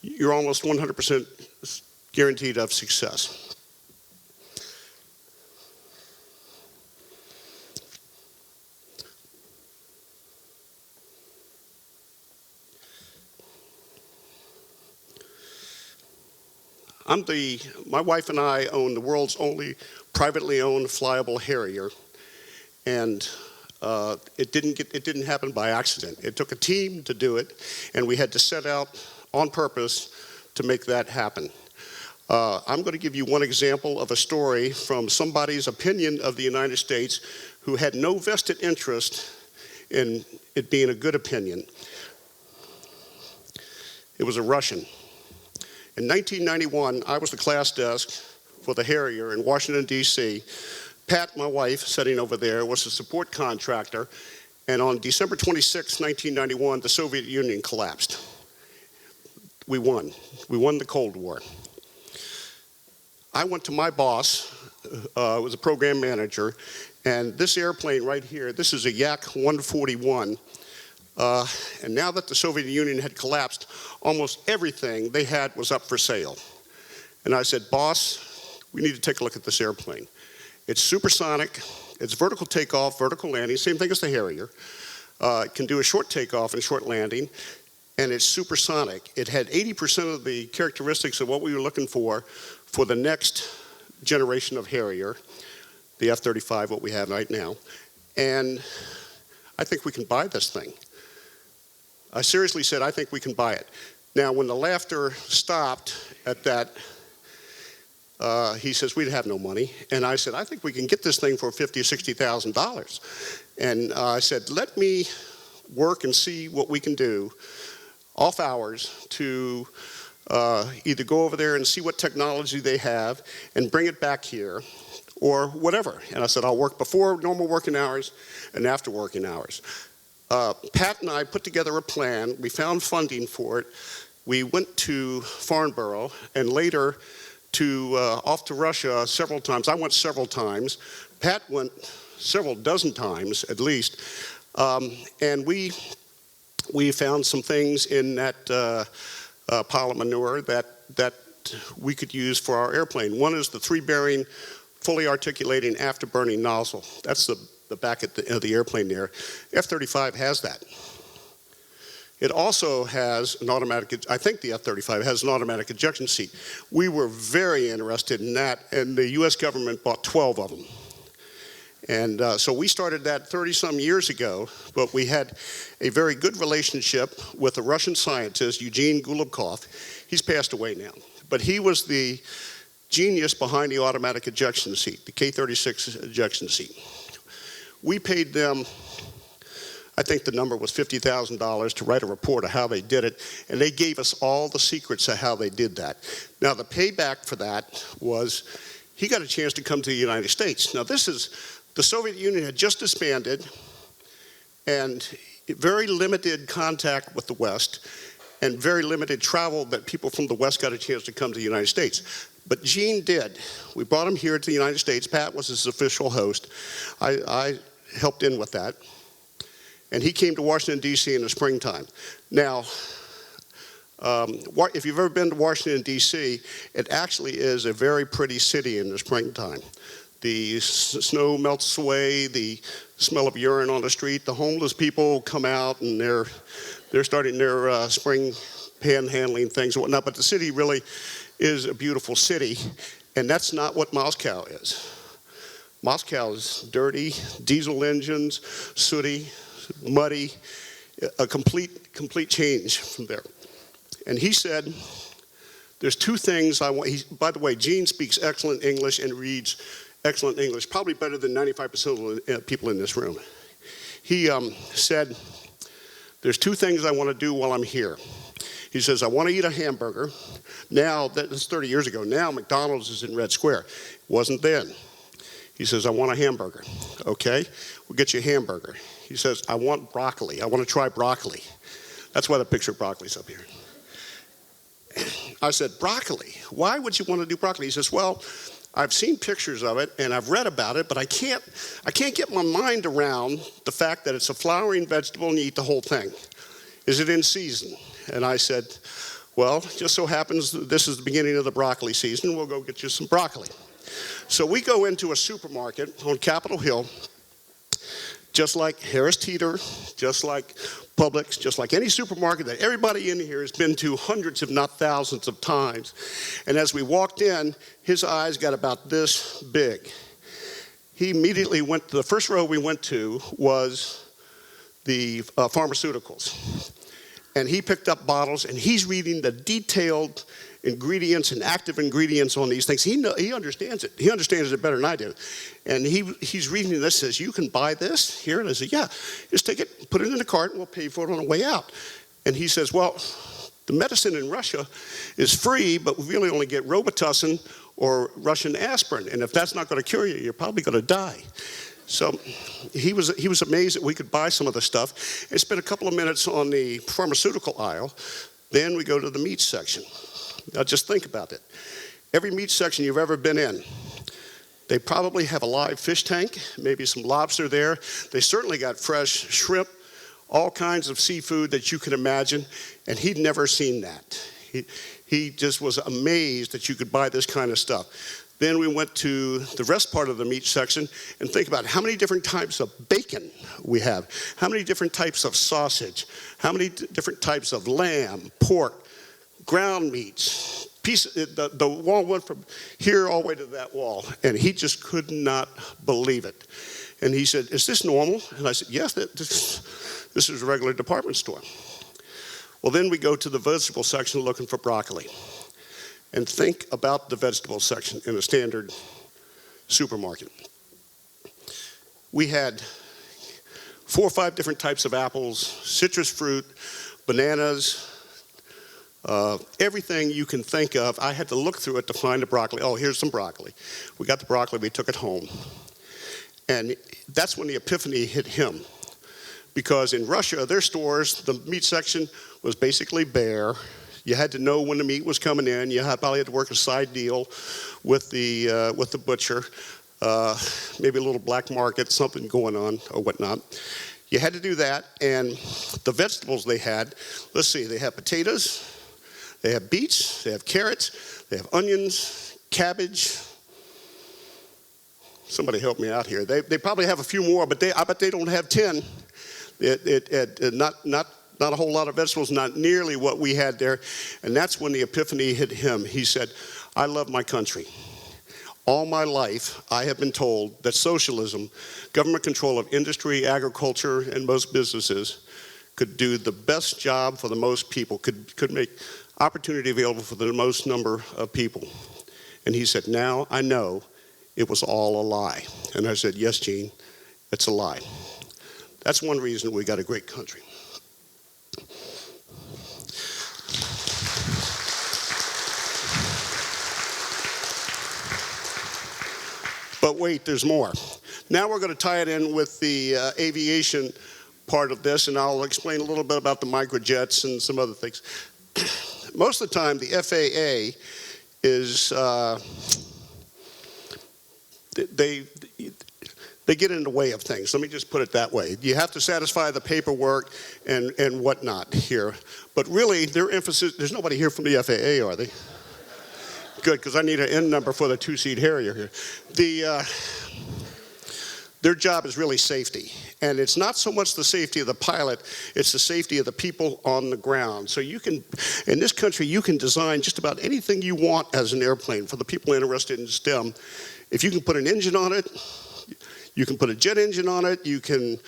you're almost 100% guaranteed of success. My wife and I own the world's only privately owned flyable Harrier, and it didn't happen by accident. It took a team to do it, and we had to set out on purpose to make that happen. I'm going to give you one example of a story from somebody's opinion of the United States who had no vested interest in it being a good opinion. It was a Russian. In 1991, I was the class desk for the Harrier in Washington, D.C. Pat, my wife, sitting over there, was a support contractor, and on December 26, 1991, the Soviet Union collapsed. We won. We won the Cold War. I went to my boss, was a program manager, and this airplane right here, this is a Yak 141. And now that the Soviet Union had collapsed, almost everything they had was up for sale. And I said, boss, we need to take a look at this airplane. It's supersonic, it's vertical takeoff, vertical landing, same thing as the Harrier. It can do a short takeoff and short landing, and it's supersonic. It had 80% of the characteristics of what we were looking for the next generation of Harrier, the F-35, what we have right now. And I think we can buy this thing. I seriously said, I think we can buy it. Now, when the laughter stopped at that, he says, we'd have no money. And I said, I think we can get this thing for $50,000 or $60,000. And I said, let me work and see what we can do off hours to either go over there and see what technology they have and bring it back here or whatever. And I said, I'll work before normal working hours and after working hours. Pat and I put together a plan. We found funding for it. We went to Farnborough and later off to Russia several times. I went several times. Pat went several dozen times at least. And we found some things in that pile of manure that we could use for our airplane. One is the 3-bearing, fully articulating afterburning nozzle. That's the back of the airplane there. F-35 has that. It also has an automatic, I think the F-35 has an automatic ejection seat. We were very interested in that, and the US government bought 12 of them. And so we started that 30-some years ago, but we had a very good relationship with a Russian scientist, Eugene Gulubkov. He's passed away now, but he was the genius behind the automatic ejection seat, the K-36 ejection seat. We paid them, I think the number was $50,000 to write a report of how they did it, and they gave us all the secrets of how they did that. Now the payback for that was he got a chance to come to the United States. Now the Soviet Union had just disbanded and very limited contact with the West and very limited travel that people from the West got a chance to come to the United States. But Gene did. We brought him here to the United States. Pat was his official host. I helped in with that. And he came to Washington, D.C. in the springtime. Now, if you've ever been to Washington, D.C., it actually is a very pretty city in the springtime. The snow melts away, the smell of urine on the street, the homeless people come out and they're starting their spring panhandling things and whatnot, but the city really is a beautiful city, and that's not what Moscow is. Moscow is dirty, diesel engines, sooty, muddy, a complete change from there. And he said, there's two things I want. By the way, Gene speaks excellent English and reads excellent English, probably better than 95% of the people in this room. He said, there's two things I want to do while I'm here. He says, I want to eat a hamburger. Now, that's 30 years ago. Now McDonald's is in Red Square. It wasn't then. He says, I want a hamburger. Okay, we'll get you a hamburger. He says, I want broccoli. I want to try broccoli. That's why the picture of broccoli's up here. I said, broccoli? Why would you want to do broccoli? He says, well, I've seen pictures of it and I've read about it, but I can't get my mind around the fact that it's a flowering vegetable and you eat the whole thing. Is it in season? And I said, well, just so happens this is the beginning of the broccoli season. We'll go get you some broccoli. So we go into a supermarket on Capitol Hill, just like Harris Teeter, just like Publix, just like any supermarket that everybody in here has been to hundreds, if not thousands of times. And as we walked in, his eyes got about this big. He immediately went to the first row we went to was the pharmaceuticals. And he picked up bottles and he's reading the detailed ingredients and active ingredients on these things. He understands it. He understands it better than I do. And he's reading this, says, you can buy this here? And I said, yeah, just take it, put it in the cart, and we'll pay for it on the way out. And he says, well, The medicine in Russia is free, but we really only get Robitussin or Russian aspirin. And if that's not going to cure you, you're probably going to die. So he was amazed that we could buy some of the stuff and spent a couple of minutes on the pharmaceutical aisle. Then we go to the meat section. Now just think about it. Every meat section you've ever been in, they probably have a live fish tank, maybe some lobster there. They certainly got fresh shrimp, all kinds of seafood that you can imagine, and he'd never seen that. He just was amazed that you could buy this kind of stuff. Then we went to the rest part of the meat section and think about how many different types of bacon we have, how many different types of sausage, how many different types of lamb, pork, ground meats. The wall went from here all the way to that wall, and he just could not believe it. And he said, "Is this normal?" And I said, "Yes, this is a regular department store." Well, then we go to the vegetable section looking for broccoli. And think about the vegetable section in a standard supermarket. We had 4 or 5 different types of apples, citrus fruit, bananas, everything you can think of. I had to look through it to find the broccoli. Oh, here's some broccoli. We got the broccoli, we took it home. And that's when the epiphany hit him. Because in Russia, their stores, the meat section was basically bare. You had to know when the meat was coming in. You probably had to work a side deal with the butcher, maybe a little black market, something going on or whatnot. You had to do that, and the vegetables they had, let's see, they have potatoes, they have beets, they have carrots, they have onions, cabbage. Somebody help me out here. They probably have a few more, but I bet they don't have 10. Not a whole lot of vegetables, not nearly what we had there. And that's when the epiphany hit him. He said, "I love my country. All my life, I have been told that socialism, government control of industry, agriculture, and most businesses could do the best job for the most people, could make opportunity available for the most number of people." And he said, "Now I know it was all a lie." And I said, "Yes, Gene, it's a lie." That's one reason we got a great country. But wait, there's more. Now we're going to tie it in with the aviation part of this, and I'll explain a little bit about the microjets and some other things. Most of the time, the FAA is, they get in the way of things. Let me just put it that way. You have to satisfy the paperwork and whatnot here. But really, their emphasis, there's nobody here from the FAA, are they? Good, because I need an N number for the 2-seat Harrier here. Their job is really safety. And it's not so much the safety of the pilot, it's the safety of the people on the ground. So you can, in this country, you can design just about anything you want as an airplane for the people interested in STEM. If you can put an engine on it, you can put a jet engine on it, you can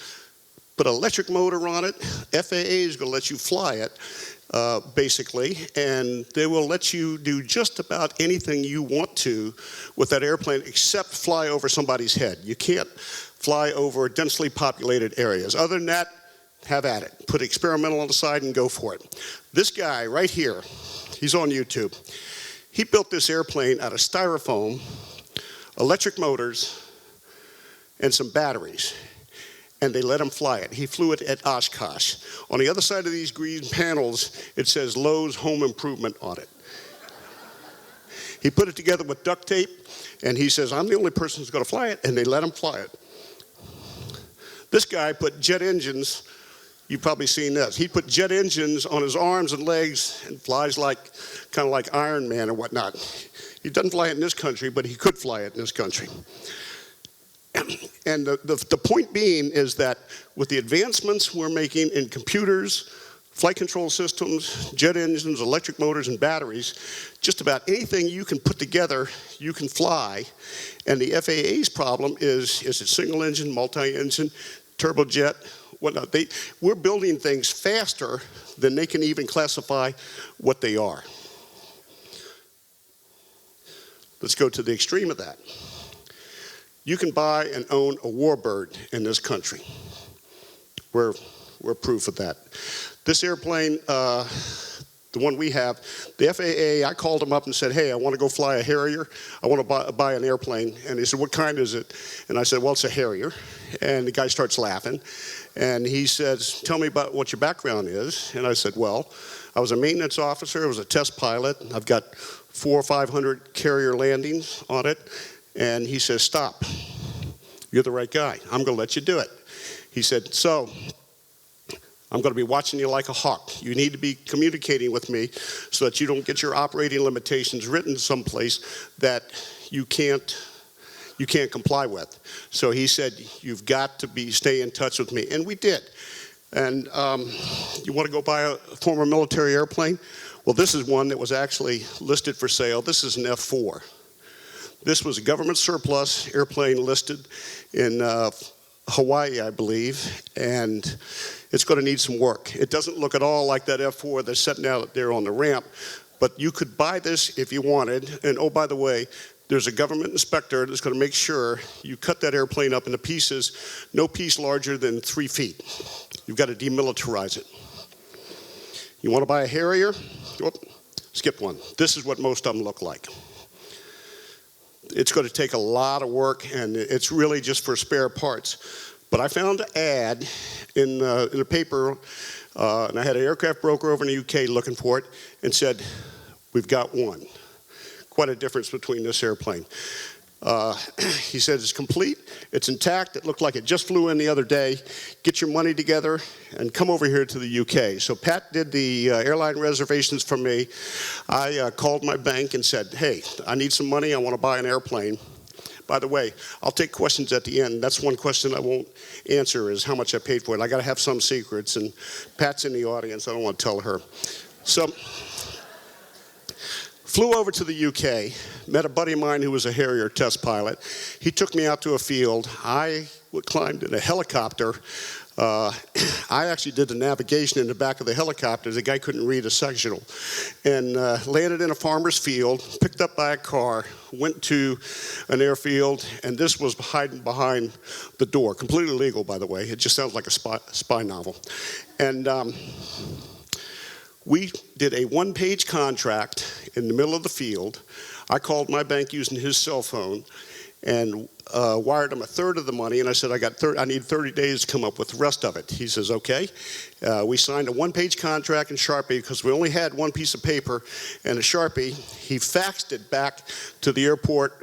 put an electric motor on it. FAA is going to let you fly it, basically, and they will let you do just about anything you want to with that airplane except fly over somebody's head. You can't fly over densely populated areas. Other than that, have at it. Put experimental on the side and go for it. This guy right here, he's on YouTube. He built this airplane out of styrofoam, electric motors, and some batteries, and they let him fly it. He flew it at Oshkosh. On the other side of these green panels, it says Lowe's Home Improvement on it. He put it together with duct tape, and he says, "I'm the only person who's going to fly it," and they let him fly it. This guy put jet engines, you've probably seen this. He put jet engines on his arms and legs and flies kind of like Iron Man and whatnot. He doesn't fly it in this country, but he could fly it in this country. And the point being is that with the advancements we're making in computers, flight control systems, jet engines, electric motors, and batteries, just about anything you can put together, you can fly. And the FAA's problem is it single engine, multi-engine, turbojet, whatnot? We're building things faster than they can even classify what they are. Let's go to the extreme of that. You can buy and own a warbird in this country. We're proof of that. This airplane, the the one we have. The FAA, I called them up and said, hey, I want to go fly a Harrier. I want to buy an airplane. And they said, what kind is it? And I said, well, it's a Harrier. And the guy starts laughing. And he says, tell me about what your background is. And I said, well, I was a maintenance officer. I was a test pilot. I've got 400 or 500 carrier landings on it. And he says, stop. You're the right guy. I'm going to let you do it. He said, so I'm going to be watching you like a hawk. You need to be communicating with me so that you don't get your operating limitations written someplace that you can't comply with. So he said, you've got to stay in touch with me. And we did. And you want to go buy a former military airplane? Well, this is one that was actually listed for sale. This is an F-4. This was a government surplus airplane listed in Hawaii, I believe, and it's going to need some work. It doesn't look at all like that F-4 that's sitting out there on the ramp, but you could buy this if you wanted. And oh, by the way, there's a government inspector that's going to make sure you cut that airplane up into pieces, no piece larger than 3 feet. You've got to demilitarize it. You want to buy a Harrier? Oh, skip one. This is what most of them look like. It's going to take a lot of work, and it's really just for spare parts. But I found an ad in the paper, and I had an aircraft broker over in the UK looking for it, and said, we've got one. Quite a difference between this airplane. He said it's complete, it's intact, it looked like it just flew in the other day. Get your money together and come over here to the UK. So Pat did the airline reservations for me. I called my bank and said, hey, I need some money, I want to buy an airplane. By the way, I'll take questions at the end. That's one question I won't answer is how much I paid for it. I got to have some secrets, and Pat's in the audience, I don't want to tell her. So, flew over to the UK, met a buddy of mine who was a Harrier test pilot. He took me out to a field. I climbed in a helicopter. I actually did the navigation in the back of the helicopter. The guy couldn't read a sectional. And landed in a farmer's field, picked up by a car, went to an airfield, and this was hiding behind the door. Completely legal, by the way. It just sounds like a spy novel. And we did a one-page contract in the middle of the field. I called my bank using his cell phone and wired him a third of the money, and I said, I need 30 days to come up with the rest of it. He says, okay. We signed a one-page contract in Sharpie because we only had one piece of paper and a Sharpie. He faxed it back to the airport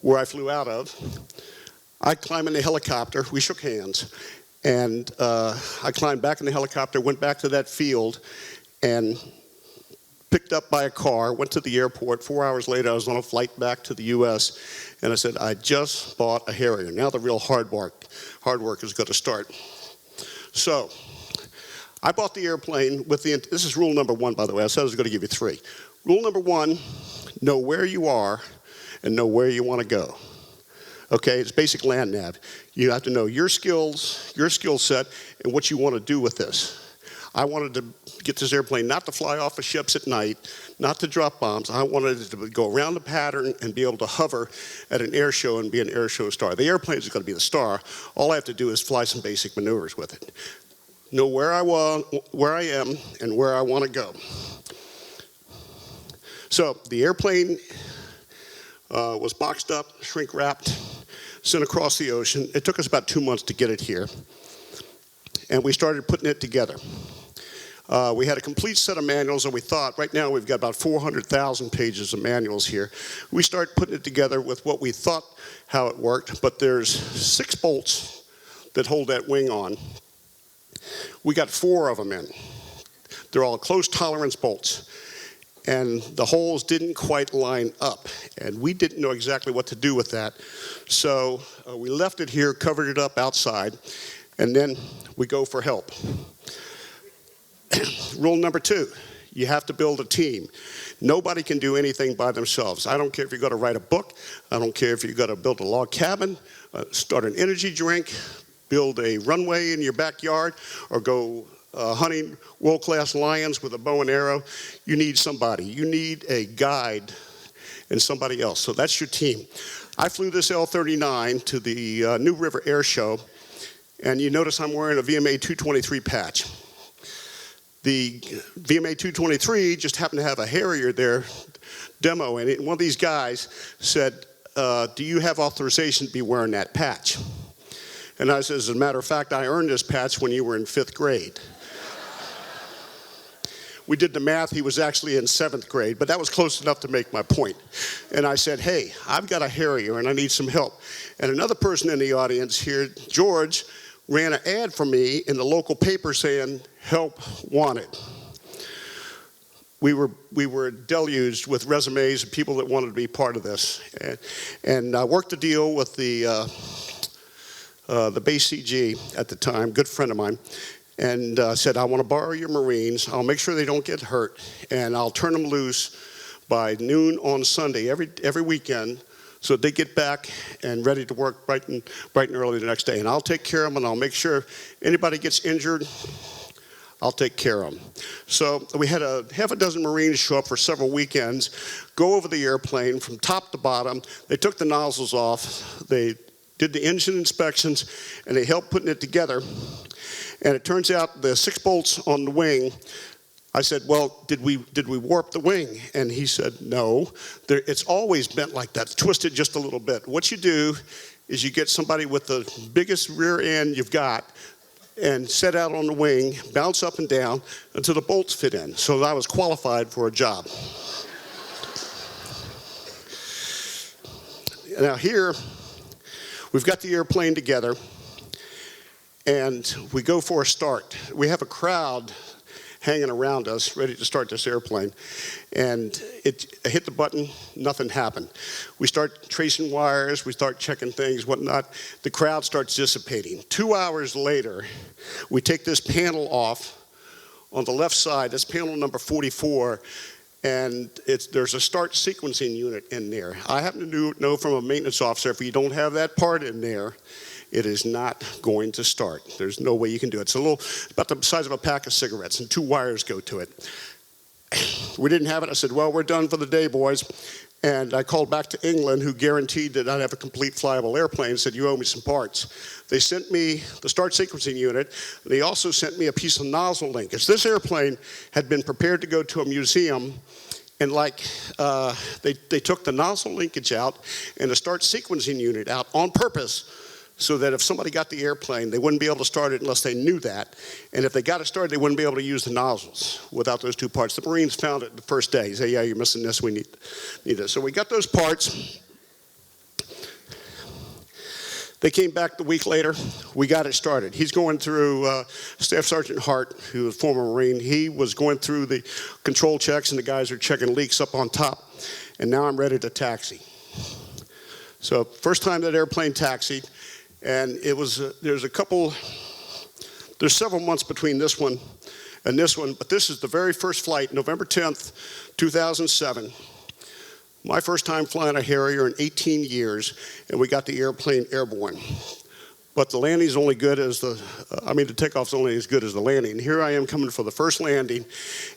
where I flew out of. I climbed in the helicopter, we shook hands, and I climbed back in the helicopter, went back to that field, and picked up by a car, went to the airport. 4 hours later, I was on a flight back to the US, and I said, I just bought a Harrier. Now the real hard work is going to start. So, I bought the airplane with this is rule number 1, by the way. I said I was going to give you 3. Rule number 1, know where you are and know where you want to go. Okay, it's basic land nav. You have to know your skills, your skill set, and what you want to do with this. I wanted to get this airplane not to fly off of ships at night, not to drop bombs. I wanted it to go around the pattern and be able to hover at an air show and be an air show star. The airplane is going to be the star. All I have to do is fly some basic maneuvers with it. Know where I am, and where I want to go. So the airplane was boxed up, shrink wrapped, sent across the ocean. It took us about 2 months to get it here. And we started putting it together. We had a complete set of manuals, and we thought, right now we've got about 400,000 pages of manuals here. We started putting it together with what we thought how it worked, but there's 6 bolts that hold that wing on. We got 4 of them in. They're all close tolerance bolts. And the holes didn't quite line up, and we didn't know exactly what to do with that. So we left it here, covered it up outside, and then we go for help. Rule number 2, you have to build a team. Nobody can do anything by themselves. I don't care if you've got to write a book. I don't care if you've got to build a log cabin, start an energy drink, build a runway in your backyard, or go hunting world-class lions with a bow and arrow. You need somebody. You need a guide and somebody else. So that's your team. I flew this L-39 to the New River Air Show, and you notice I'm wearing a VMA 223 patch. the VMA 223 just happened to have a Harrier there demo, and one of these guys said, do you have authorization to be wearing that patch? And I said, as a matter of fact, I earned this patch when you were in 5th grade. We did the math, he was actually in 7th grade, but that was close enough to make my point. And I said, hey, I've got a Harrier and I need some help. And another person in the audience here, George, ran an ad for me in the local paper saying, help wanted. We were deluged with resumes of people that wanted to be part of this. And I worked a deal with the base CG at the time, good friend of mine, and said, I want to borrow your Marines. I'll make sure they don't get hurt, and I'll turn them loose by noon on Sunday every weekend so they get back and ready to work bright and early the next day. And I'll take care of them, and I'll make sure anybody gets injured, I'll take care of them. So we had half a dozen Marines show up for several weekends, go over the airplane from top to bottom. They took the nozzles off. They did the engine inspections, and they helped putting it together. And it turns out the 6 bolts on the wing, I said, well, did we warp the wing? And he said, no. It's always bent like that, twisted just a little bit. What you do is you get somebody with the biggest rear end you've got and set out on the wing, bounce up and down until the bolts fit in. So I was qualified for a job. Now here, we've got the airplane together, and we go for a start. We have a crowd hanging around us, ready to start this airplane. And I hit the button, nothing happened. We start tracing wires, we start checking things, whatnot. The crowd starts dissipating. 2 hours later, we take this panel off on the left side, that's panel number 44, and there's a start sequencing unit in there. I happen to know from a maintenance officer, if you don't have that part in there, it is not going to start. There's no way you can do it. It's about the size of a pack of cigarettes, and 2 wires go to it. We didn't have it. I said, well, we're done for the day, boys. And I called back to England, who guaranteed that I'd have a complete flyable airplane, and said, you owe me some parts. They sent me the start sequencing unit. They also sent me a piece of nozzle linkage. This airplane had been prepared to go to a museum, and they took the nozzle linkage out and the start sequencing unit out on purpose, so that if somebody got the airplane, they wouldn't be able to start it unless they knew that. And if they got it started, they wouldn't be able to use the nozzles without those 2 parts. The Marines found it the first day. They said, yeah, you're missing this, we need this. So we got those parts. They came back the week later. We got it started. He's going through, Staff Sergeant Hart, who was a former Marine, he was going through the control checks, and the guys are checking leaks up on top. And now I'm ready to taxi. So first time that airplane taxied, and it was, there's several months between this one and this one, but this is the very first flight, November 10th, 2007. My first time flying a Harrier in 18 years, and we got the airplane airborne. But the landing's only good as the takeoff's only as good as the landing. And here I am coming for the first landing,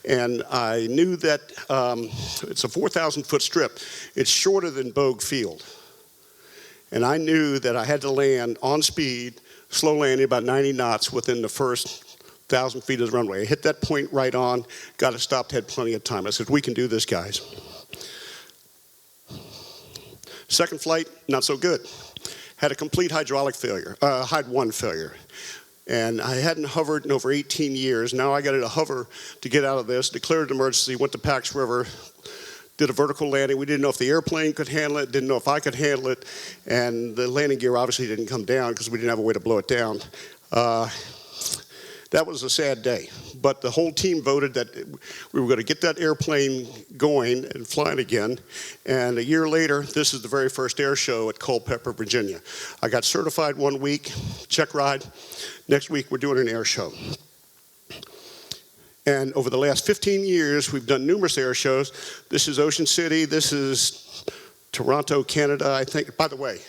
and I knew that it's a 4,000-foot strip. It's shorter than Bogue Field. And I knew that I had to land on speed, slow landing, about 90 knots within the first 1,000 feet of the runway. I hit that point right on, got it stopped, had plenty of time. I said, we can do this, guys. Second flight, not so good. Had a complete hydraulic failure, Hyd 1 failure. And I hadn't hovered in over 18 years. Now I got to hover to get out of this, declared an emergency, went to Pax River, did a vertical landing. We didn't know if the airplane could handle it, didn't know if I could handle it, and the landing gear obviously didn't come down because we didn't have a way to blow it down. That was a sad day, but the whole team voted that we were going to get that airplane going and flying again, and a year later, this is the very first air show at Culpeper, Virginia. I got certified 1 week, check ride. Next week, we're doing an air show. And over the last 15 years, we've done numerous air shows. This is Ocean City. This is Toronto, Canada, I think. By the way,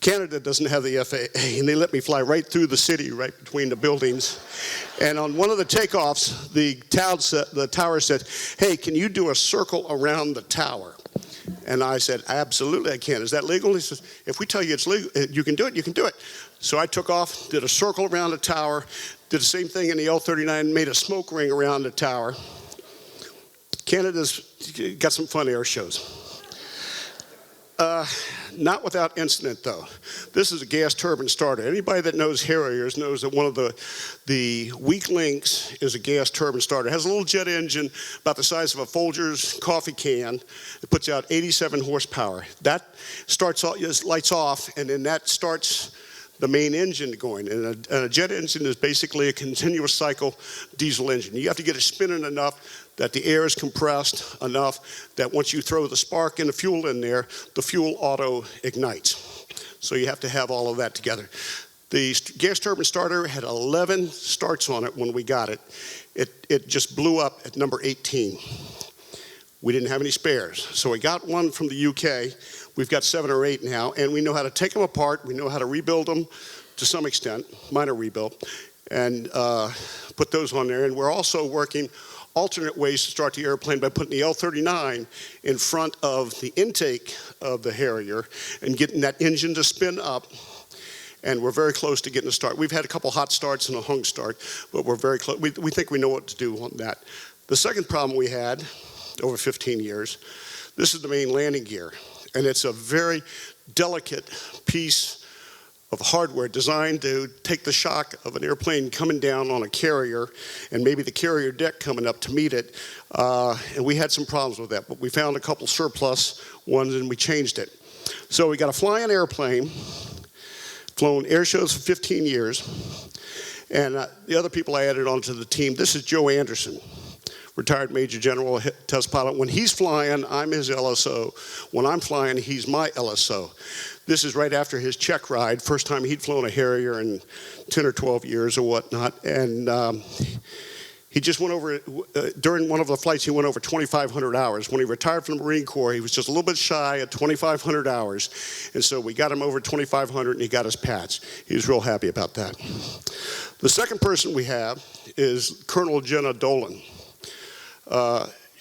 Canada doesn't have the FAA, and they let me fly right through the city, right between the buildings. And on one of the takeoffs, the tower said, hey, can you do a circle around the tower? And I said, absolutely I can. Is that legal? He says, if we tell you it's legal, you can do it, you can do it. So I took off, did a circle around the tower, did the same thing in the L-39, made a smoke ring around the tower. Canada's got some fun air shows. Not without incident, though. This is a gas turbine starter. Anybody that knows Harriers knows that one of the weak links is a gas turbine starter. It has a little jet engine about the size of a Folgers coffee can. It puts out 87 horsepower. That starts off, lights off, and then that starts the main engine going. And a jet engine is basically a continuous cycle diesel engine. You have to get it spinning enough that the air is compressed enough that once you throw the spark and the fuel in there, the fuel auto ignites. So you have to have all of that together. The gas turbine starter had 11 starts on it when we got it. It just blew up at number 18. We didn't have any spares. So we got one from the UK. We've got 7 or 8 now, and we know how to take them apart. We know how to rebuild them to some extent, minor rebuild, and put those on there. And we're also working alternate ways to start the airplane by putting the L-39 in front of the intake of the Harrier and getting that engine to spin up. And we're very close to getting a start. We've had a couple hot starts and a hung start, but we're very close. We think we know what to do on that. The second problem we had over 15 years, this is the main landing gear. And it's a very delicate piece of hardware designed to take the shock of an airplane coming down on a carrier and maybe the carrier deck coming up to meet it. And we had some problems with that, but we found a couple surplus ones and we changed it. So we got a flying airplane, flown air shows for 15 years. And the other people I added onto the team, this is Joe Anderson, retired Major General test pilot. When he's flying, I'm his LSO. When I'm flying, he's my LSO. This is right after his check ride, first time he'd flown a Harrier in 10 or 12 years or whatnot. And he just went over, during one of the flights, he went over 2,500 hours. When he retired from the Marine Corps, he was just a little bit shy at 2,500 hours. And so we got him over 2,500 and he got his pats. He was real happy about that. The second person we have is Colonel Jenna Dolan.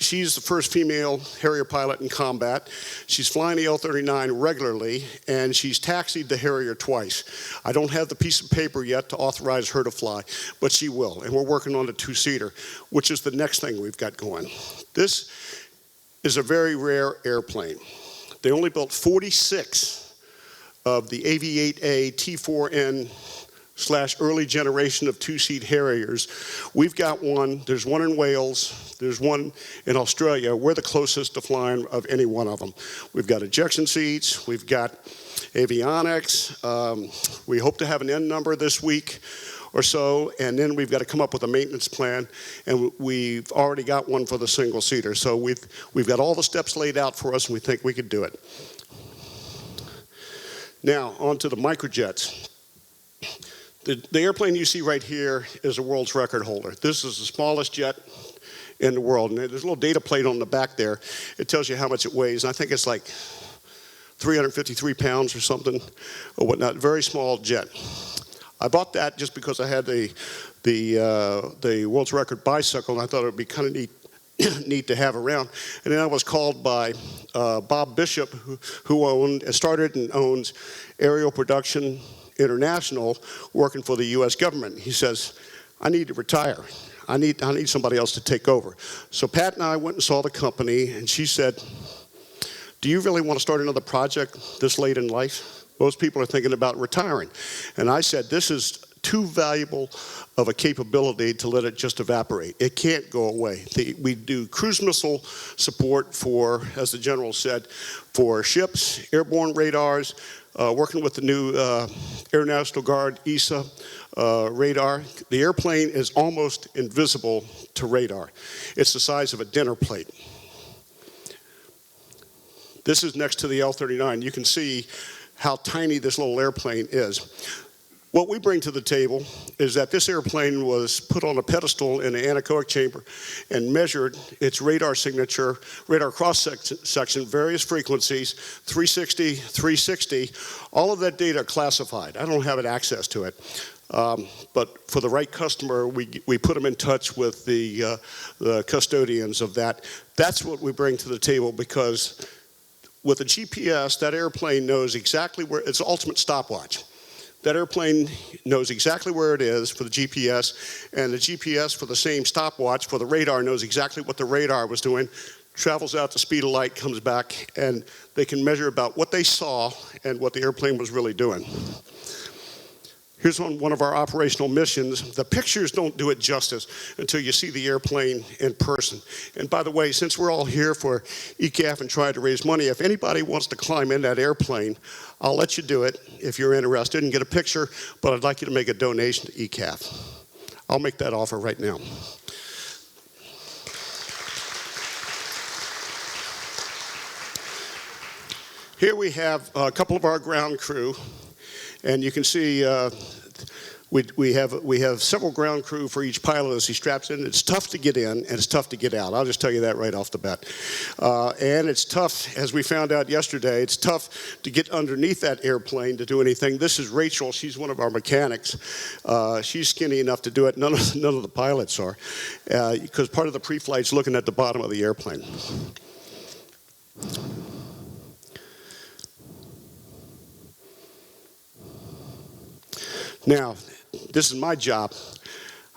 She's the first female Harrier pilot in combat. She's flying the L-39 regularly, and she's taxied the Harrier twice. I don't have the piece of paper yet to authorize her to fly, but she will, and we're working on the 2-seater, which is the next thing we've got going. This is a very rare airplane. They only built 46 of the AV-8A T4N / early generation of 2-seat Harriers. We've got one. There's one in Wales. There's one in Australia. We're the closest to flying of any one of them. We've got ejection seats. We've got avionics. We hope to have an end number this week or so, and then we've got to come up with a maintenance plan, and we've already got one for the single-seater. So we've got all the steps laid out for us, and we think we could do it. Now, on to the microjets. The airplane you see right here is a world's record holder. This is the smallest jet in the world. And there's a little data plate on the back there. It tells you how much it weighs. And I think it's like 353 pounds or something or whatnot. Very small jet. I bought that just because I had the world's record bicycle, and I thought it would be kind of neat to have around. And then I was called by Bob Bishop, who started and owns Aerial Production International, working for the U.S. government. He says, I need to retire. I need somebody else to take over. So Pat and I went and saw the company, and she said, do you really want to start another project this late in life? Most people are thinking about retiring. And I said, this is too valuable of a capability to let it just evaporate. It can't go away. We do cruise missile support for, as the general said, for ships, airborne radars, working with the new Air National Guard ESA radar. The airplane is almost invisible to radar. It's the size of a dinner plate. This is next to the L-39. You can see how tiny this little airplane is. What we bring to the table is that this airplane was put on a pedestal in an anechoic chamber and measured its radar signature, radar cross-section, various frequencies, 360, 360. All of that data classified. I don't have access to it. But for the right customer, we put them in touch with the custodians of that. That's what we bring to the table, because with a GPS, that airplane knows exactly where, it's ultimate stopwatch. That airplane knows exactly where it is for the GPS, and the GPS for the same stopwatch for the radar knows exactly what the radar was doing, travels out the speed of light, comes back, and they can measure about what they saw and what the airplane was really doing. Here's one of our operational missions. The pictures don't do it justice until you see the airplane in person. And by the way, since we're all here for ECAHF and trying to raise money, if anybody wants to climb in that airplane, I'll let you do it if you're interested and get a picture, but I'd like you to make a donation to ECAHF. I'll make that offer right now. Here we have a couple of our ground crew. And you can see we have several ground crew for each pilot as he straps in. It's tough to get in and it's tough to get out. I'll just tell you that right off the bat. And it's tough, as we found out yesterday, it's tough to get underneath that airplane to do anything. This is Rachel. She's one of our mechanics. She's skinny enough to do it. None of the pilots are, because part of the pre-flight's looking at the bottom of the airplane. Now, this is my job.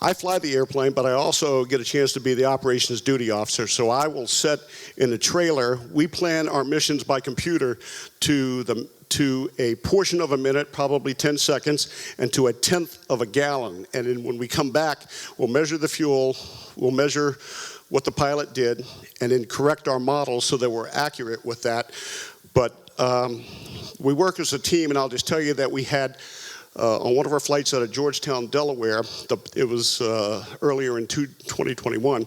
I fly the airplane, but I also get a chance to be the operations duty officer. So I will sit in the trailer. We plan our missions by computer to a portion of a minute, probably 10 seconds, and to a 1/10 of a gallon. And then when we come back, we'll measure the fuel, we'll measure what the pilot did, and then correct our models so that we're accurate with that. But we work as a team, and I'll just tell you that we had on one of our flights out of Georgetown, Delaware, it was earlier in 2021,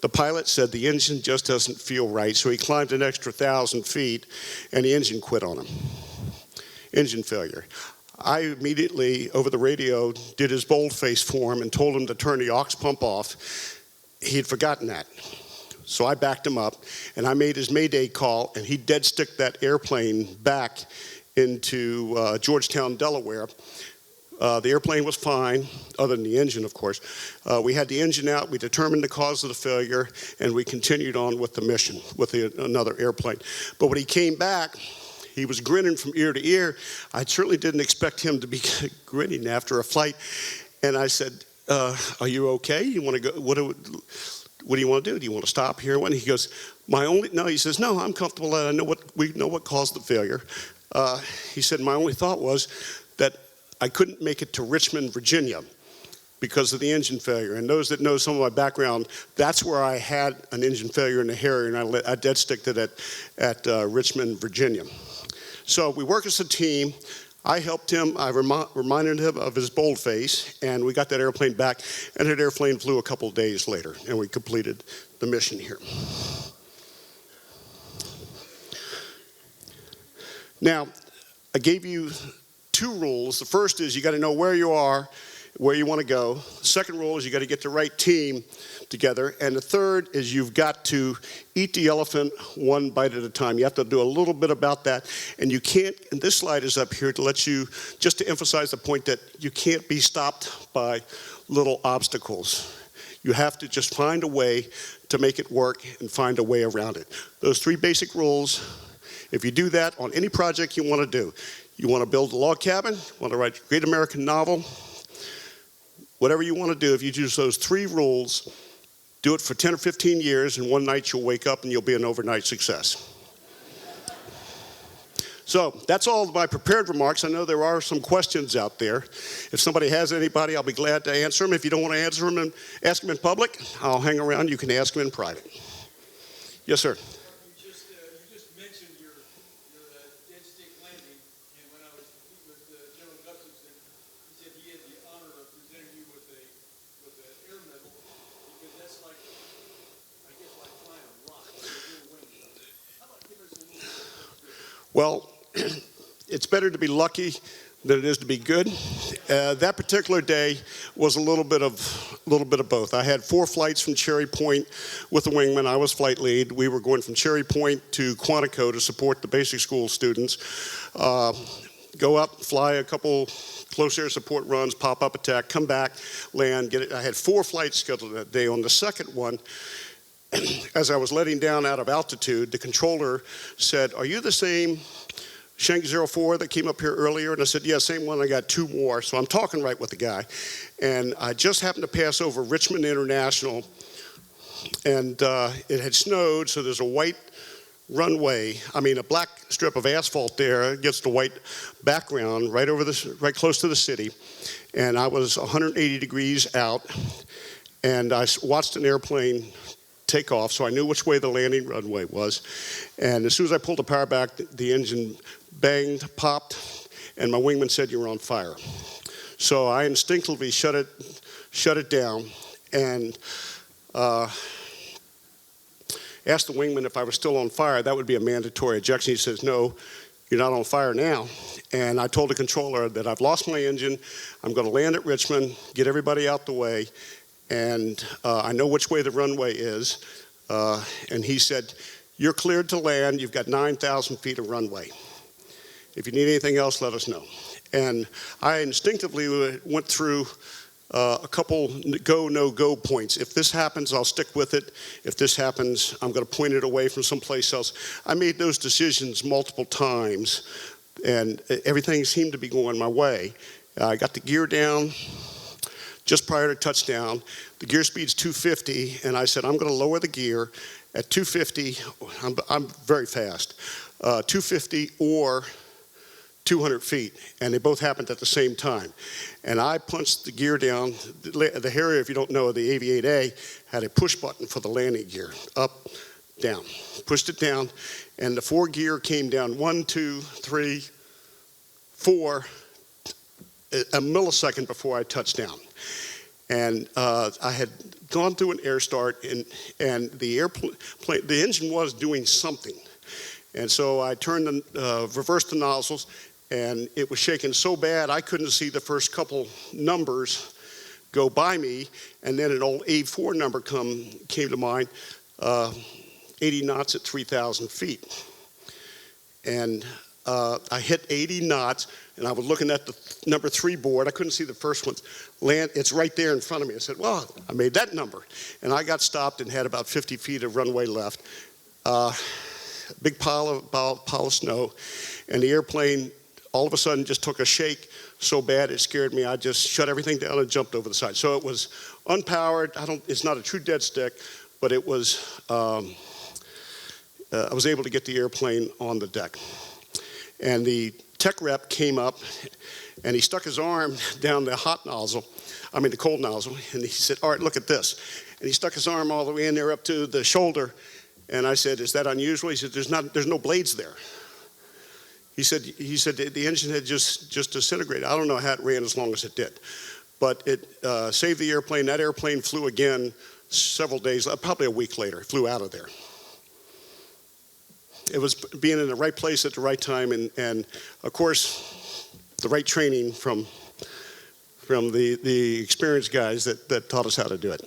the pilot said the engine just doesn't feel right, so he climbed an extra 1,000 feet, and the engine quit on him. Engine failure. I immediately, over the radio, did his boldface for him and told him to turn the aux pump off. He had forgotten that. So I backed him up, and I made his Mayday call, and he dead sticked that airplane back into Georgetown, Delaware. The airplane was fine, other than the engine, of course. We had the engine out, we determined the cause of the failure, and we continued on with the mission with another airplane. But when he came back, he was grinning from ear to ear. I certainly didn't expect him to be grinning after a flight. And I said, are you okay? You want to go? What do you want to do? Do you want to stop here? When he goes, no, he says, no, I'm comfortable. We know what caused the failure. He said, my only thought was that I couldn't make it to Richmond, Virginia because of the engine failure. And those that know some of my background, that's where I had an engine failure in the Harrier, and I dead sticked it at Richmond, Virginia. So we work as a team. I helped him. I reminded him of his boldface, and we got that airplane back, and that airplane flew a couple of days later, and we completed the mission here. Now, I gave you 2 rules. The first is you got to know where you are, where you want to go. The second rule is you got to get the right team together. And the third is you've got to eat the elephant one bite at a time. You have to do a little bit about that. And you can't, and this slide is up here to let you, just to emphasize the point that you can't be stopped by little obstacles. You have to just find a way to make it work and find a way around it. Those 3 basic rules. If you do that on any project you want to do, you want to build a log cabin, want to write a great American novel, whatever you want to do, if you use those 3 rules, do it for 10 or 15 years, and one night you'll wake up and you'll be an overnight success. So that's all of my prepared remarks. I know there are some questions out there. If somebody has anybody, I'll be glad to answer them. If you don't want to answer them and ask them in public, I'll hang around. You can ask them in private. Yes, sir. Well, it's better to be lucky than it is to be good. That particular day was a little bit of both. I had 4 flights from Cherry Point with the wingman. I was flight lead. We were going from Cherry Point to Quantico to support the basic school students. Go up, fly a couple close air support runs, pop up attack, come back, land, get it. I had 4 flights scheduled that day. On the second one, as I was letting down out of altitude, the controller said, "Are you the same Shank 04 that came up here earlier? And I said, yeah, same one. I got 2 more. So I'm talking right with the guy. And I just happened to pass over Richmond International, and it had snowed, so there's a white runway, a black strip of asphalt there against the white background right close to the city. And I was 180 degrees out, and I watched an airplane take off, so I knew which way the landing runway was. And as soon as I pulled the power back, the engine banged, popped, and my wingman said, "You're on fire." So I instinctively shut it down, and asked the wingman if I was still on fire. That would be a mandatory ejection. He says, "No, you're not on fire now." And I told the controller that I've lost my engine. I'm going to land at Richmond, get everybody out the way, and I know which way the runway is. And he said, "You're cleared to land. You've got 9,000 feet of runway. If you need anything else, let us know." And I instinctively went through a couple go, no-go points. If this happens, I'll stick with it. If this happens, I'm going to point it away from someplace else. I made those decisions multiple times, and everything seemed to be going my way. I got the gear down just prior to touchdown. The gear speed's 250, and I said, I'm going to lower the gear at 250. I'm very fast. 250 or 200 feet, and they both happened at the same time. And I punched the gear down. The Harrier, if you don't know, the Aviate had a push button for the landing gear, up, down. Pushed it down, and the 4 gear came down 1, 2, 3, 4, a millisecond before I touched down. And I had gone through an air start, and the engine was doing something. And so I reversed the nozzles, and it was shaking so bad I couldn't see the first couple numbers go by me, and then an old A4 number came to mind, 80 knots at 3,000 feet. And I hit 80 knots, and I was looking at the number 3 board. I couldn't see the first one land. It's right there in front of me. I said, well, I made that number. And I got stopped and had about 50 feet of runway left. Big pile of snow, and the airplane all of a sudden just took a shake so bad it scared me. I just shut everything down and jumped over the side. So it was unpowered. It's not a true dead stick, but it was. I was able to get the airplane on the deck, and the tech rep came up, and he stuck his arm down the the cold nozzle, and he said, "All right, look at this." And he stuck his arm all the way in there up to the shoulder. And I said, "Is that unusual?" He said, "There's no blades there." He said the engine had just disintegrated. I don't know how it ran as long as it did, but it saved the airplane. That airplane flew again several days, probably a week later. It flew out of there. It was being in the right place at the right time, and of course, the right training from the experienced guys that taught us how to do it.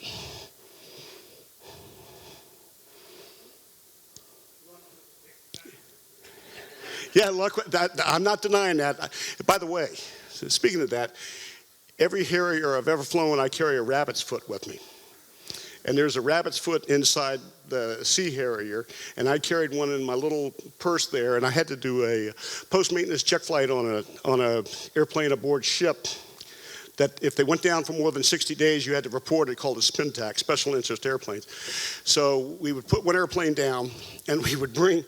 Yeah, luck. I'm not denying that. By the way, speaking of that, every Harrier I've ever flown, I carry a rabbit's foot with me. And there's a rabbit's foot inside the Sea Harrier, and I carried one in my little purse there, and I had to do a post-maintenance check flight on a airplane aboard ship that if they went down for more than 60 days, you had to report it, called a spin tax, special interest airplanes. So we would put one airplane down, and we would bring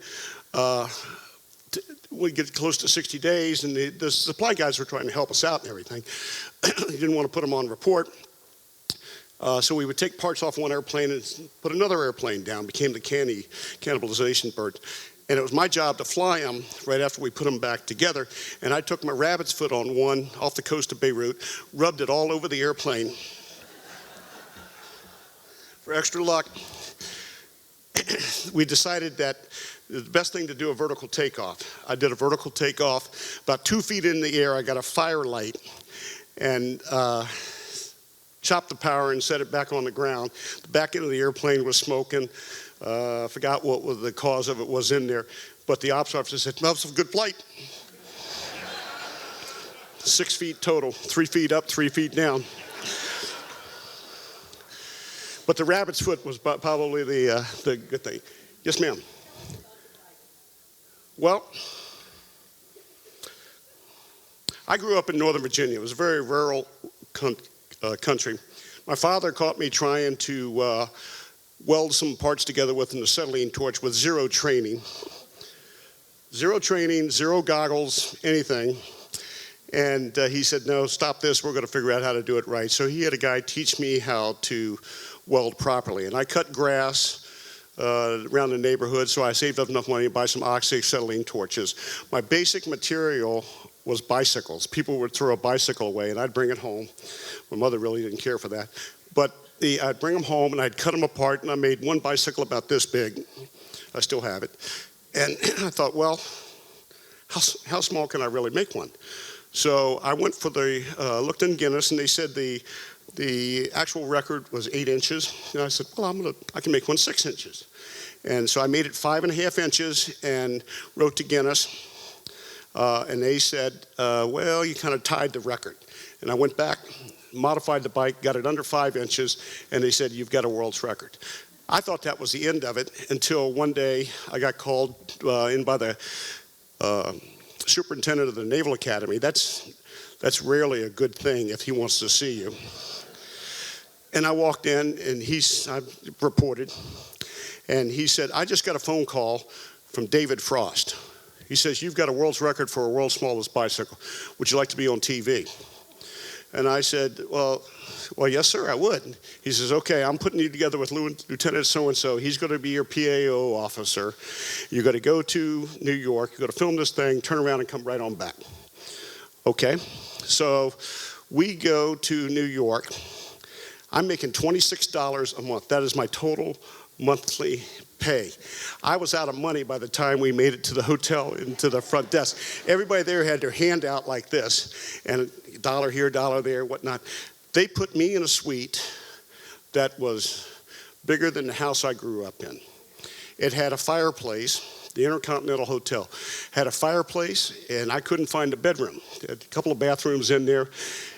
we'd get close to 60 days, and the supply guys were trying to help us out and everything. They didn't want to put them on report. So we would take parts off one airplane and put another airplane down, became the cannibalization bird. And it was my job to fly them right after we put them back together. And I took my rabbit's foot on one off the coast of Beirut, rubbed it all over the airplane for extra luck. We decided that the best thing to do a vertical takeoff. I did a vertical takeoff. About 2 feet in the air, I got a fire light and chopped the power and set it back on the ground. The back end of the airplane was smoking. I forgot what the cause of it was in there. But the ops officer said, "That was a good flight." 6 feet total, 3 feet up, 3 feet down. But the rabbit's foot was probably the good thing. Yes, ma'am. Well, I grew up in Northern Virginia. It was a very rural country. My father caught me trying to weld some parts together with an acetylene torch with zero training. Zero training, zero goggles, anything. And he said, no, stop this. We're going to figure out how to do it right. So he had a guy teach me how to weld properly. And I cut grass around the neighborhood, so I saved up enough money to buy some oxyacetylene torches. My basic material was bicycles. People would throw a bicycle away, and I'd bring it home. My mother really didn't care for that. But I'd bring them home, and I'd cut them apart, and I made one bicycle about this big. I still have it. And I thought, well, how small can I really make one? So I went for looked in Guinness, and they said the actual record was 8 inches. And I said, well, I can make one 6 inches. And so I made it 5.5 inches and wrote to Guinness. And they said, well, you kind of tied the record. And I went back, modified the bike, got it under 5 inches, and they said, you've got a world's record. I thought that was the end of it until one day I got called in by the superintendent of the Naval Academy. That's rarely a good thing if he wants to see you. And I walked in, and I reported, and he said, I just got a phone call from David Frost. He says, you've got a world's record for a world's smallest bicycle. Would you like to be on TV? And I said, well, yes, sir, I would. He says, okay, I'm putting you together with Lieutenant so-and-so. He's going to be your PAO officer. You're going to go to New York. You're going to film this thing, turn around, and come right on back. Okay, so we go to New York. I'm making $26 a month. That is my total monthly pay. I was out of money by the time we made it to the hotel and to the front desk. Everybody there had their hand out like this, and $1 here, $1 there, whatnot. They put me in a suite that was bigger than the house I grew up in. It had a fireplace. The Intercontinental Hotel had a fireplace, and I couldn't find a bedroom. There had a couple of bathrooms in there.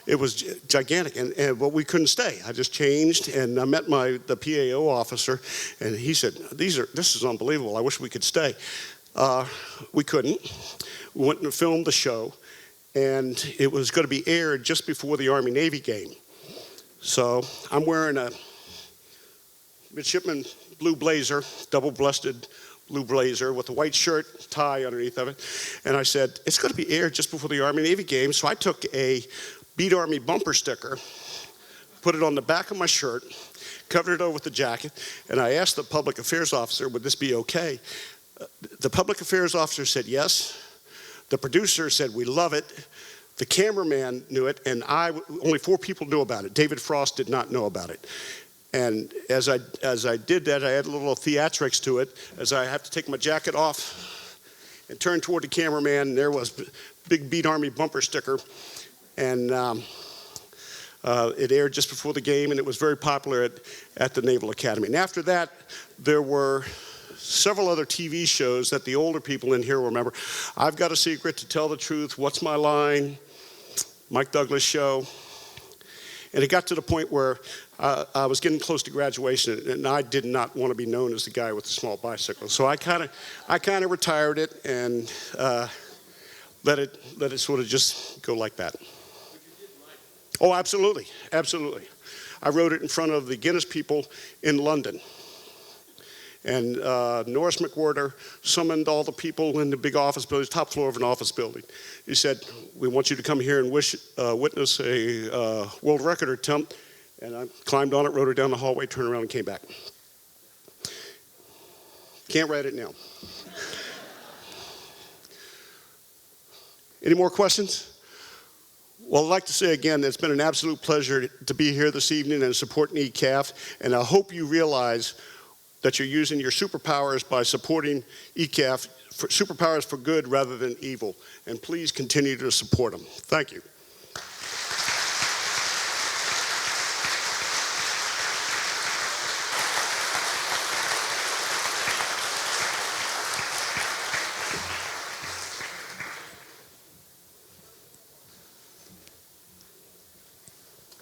It was gigantic, but we couldn't stay. I just changed, and I met the PAO officer, and he said, this is unbelievable. I wish we could stay. We couldn't. We went and filmed the show, and it was going to be aired just before the Army-Navy game. So I'm wearing a midshipman blue blazer, double-breasted blue blazer with a white shirt, tie underneath of it. And I said, it's going to be aired just before the Army-Navy game. So I took a Beat Army bumper sticker, put it on the back of my shirt, covered it over with the jacket, and I asked the public affairs officer, would this be okay? The public affairs officer said yes. The producer said, we love it. The cameraman knew it, and only 4 people knew about it. David Frost did not know about it. And as I did that, I had a little theatrics to it, as I have to take my jacket off and turn toward the cameraman, and there was big Beat Army bumper sticker. And it aired just before the game, and it was very popular at the Naval Academy. And after that, there were several other TV shows that the older people in here will remember. I've Got a Secret, To Tell the Truth, What's My Line, Mike Douglas Show. And it got to the point where I was getting close to graduation, and I did not want to be known as the guy with the small bicycle. So I kind of retired it and let it sort of just go like that. Oh, absolutely, absolutely. I wrote it in front of the Guinness people in London. And Norris McWhorter summoned all the people in the big office building, top floor of an office building. He said, we want you to come here and witness a world record attempt. And I climbed on it, rode it down the hallway, turned around, and came back. Can't write it now. Any more questions? Well, I'd like to say again, it's been an absolute pleasure to be here this evening and supporting ECAHF. And I hope you realize that you're using your superpowers by supporting ECAHF, superpowers for good rather than evil. And please continue to support them. Thank you.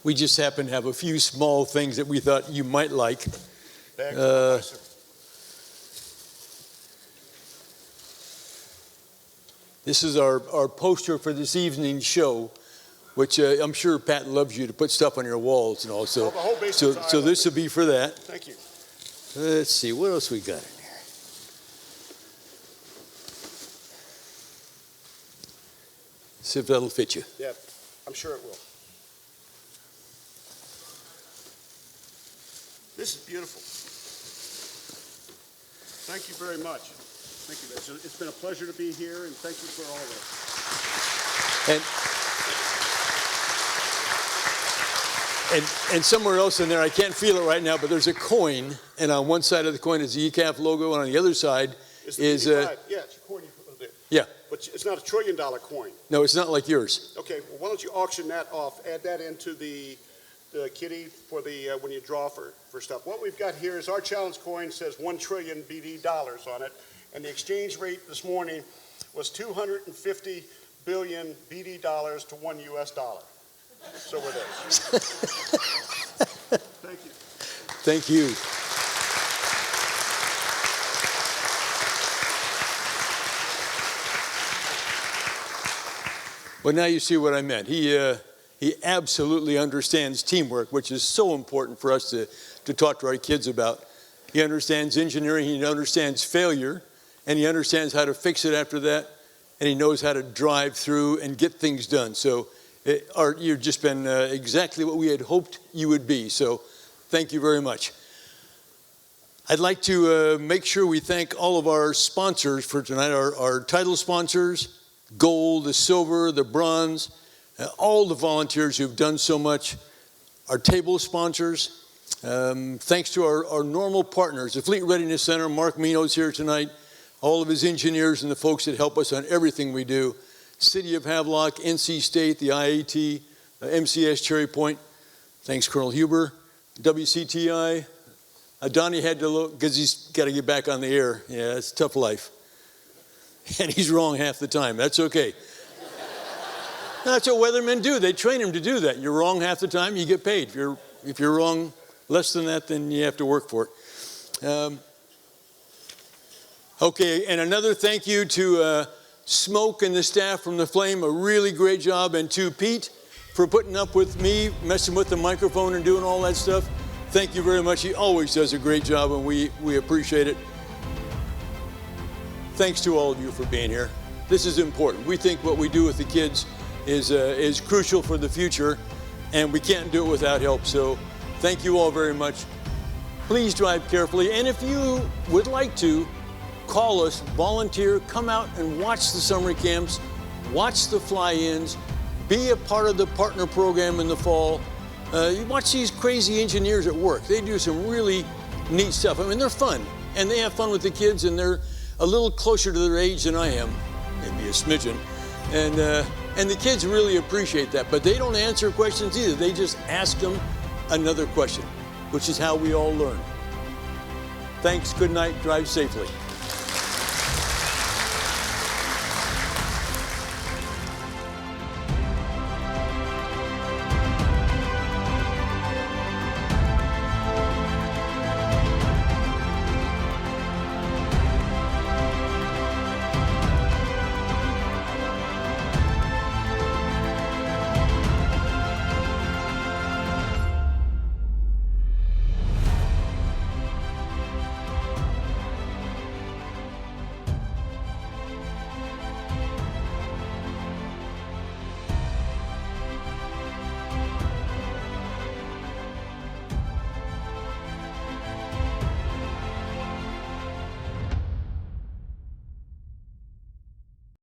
We just happen to have a few small things that we thought you might like. This is our poster for this evening's show, which I'm sure Pat loves you to put stuff on your walls and all. So, the whole basement so this will be for that. Thank you. Let's see, what else we got in here? See if that'll fit you. Yeah, I'm sure it will. This is beautiful. Thank you very much. Thank you. It's been a pleasure to be here, and thank you for all this. And somewhere else in there, I can't feel it right now, but there's a coin, and on one side of the coin is the ECAHF logo, and on the other side It's is yeah, it's a coin you put there. yeah. But it's not $1 trillion coin. No, it's not like yours. Okay, well, why don't you auction that off? Add that into the kitty for the when you draw for stuff. What we've got here is our challenge coin says 1 trillion BD dollars on it, and the exchange rate this morning was 250 billion BD dollars to $1 US. So we're there. Thank you. Thank you. Well, now you see what I meant. He absolutely understands teamwork, which is so important for us to talk to our kids about. He understands engineering, he understands failure, and he understands how to fix it after that, and he knows how to drive through and get things done. So Art, you've just been exactly what we had hoped you would be. So thank you very much. I'd like to make sure we thank all of our sponsors for tonight, our title sponsors, gold, the silver, the bronze, all the volunteers who've done so much, our table sponsors. Thanks to our normal partners, the Fleet Readiness Center, Mark Mino's here tonight, all of his engineers and the folks that help us on everything we do. City of Havelock, NC State, the IAT, MCS Cherry Point. Thanks, Colonel Huber. WCTI. Donnie had to look because he's got to get back on the air. Yeah, it's a tough life. And he's wrong half the time. That's okay. That's what weathermen do. They train him to do that. You're wrong half the time, you get paid. If you're wrong less than that, then you have to work for it. Okay, and another thank you to Smoke and the staff from The Flame, a really great job, and to Pete for putting up with me, messing with the microphone and doing all that stuff. Thank you very much. He always does a great job, and we appreciate it. Thanks to all of you for being here. This is important. We think what we do with the kids is crucial for the future, and we can't do it without help. So thank you all very much. Please drive carefully, and if you would like to, call us, volunteer, come out and watch the summer camps, watch the fly-ins, be a part of the partner program in the fall. You watch these crazy engineers at work. They do some really neat stuff. I mean, they're fun, and they have fun with the kids, and they're a little closer to their age than I am, maybe a smidgen. And the kids really appreciate that, but they don't answer questions either. They just ask them another question, which is how we all learn. Thanks, good night, drive safely.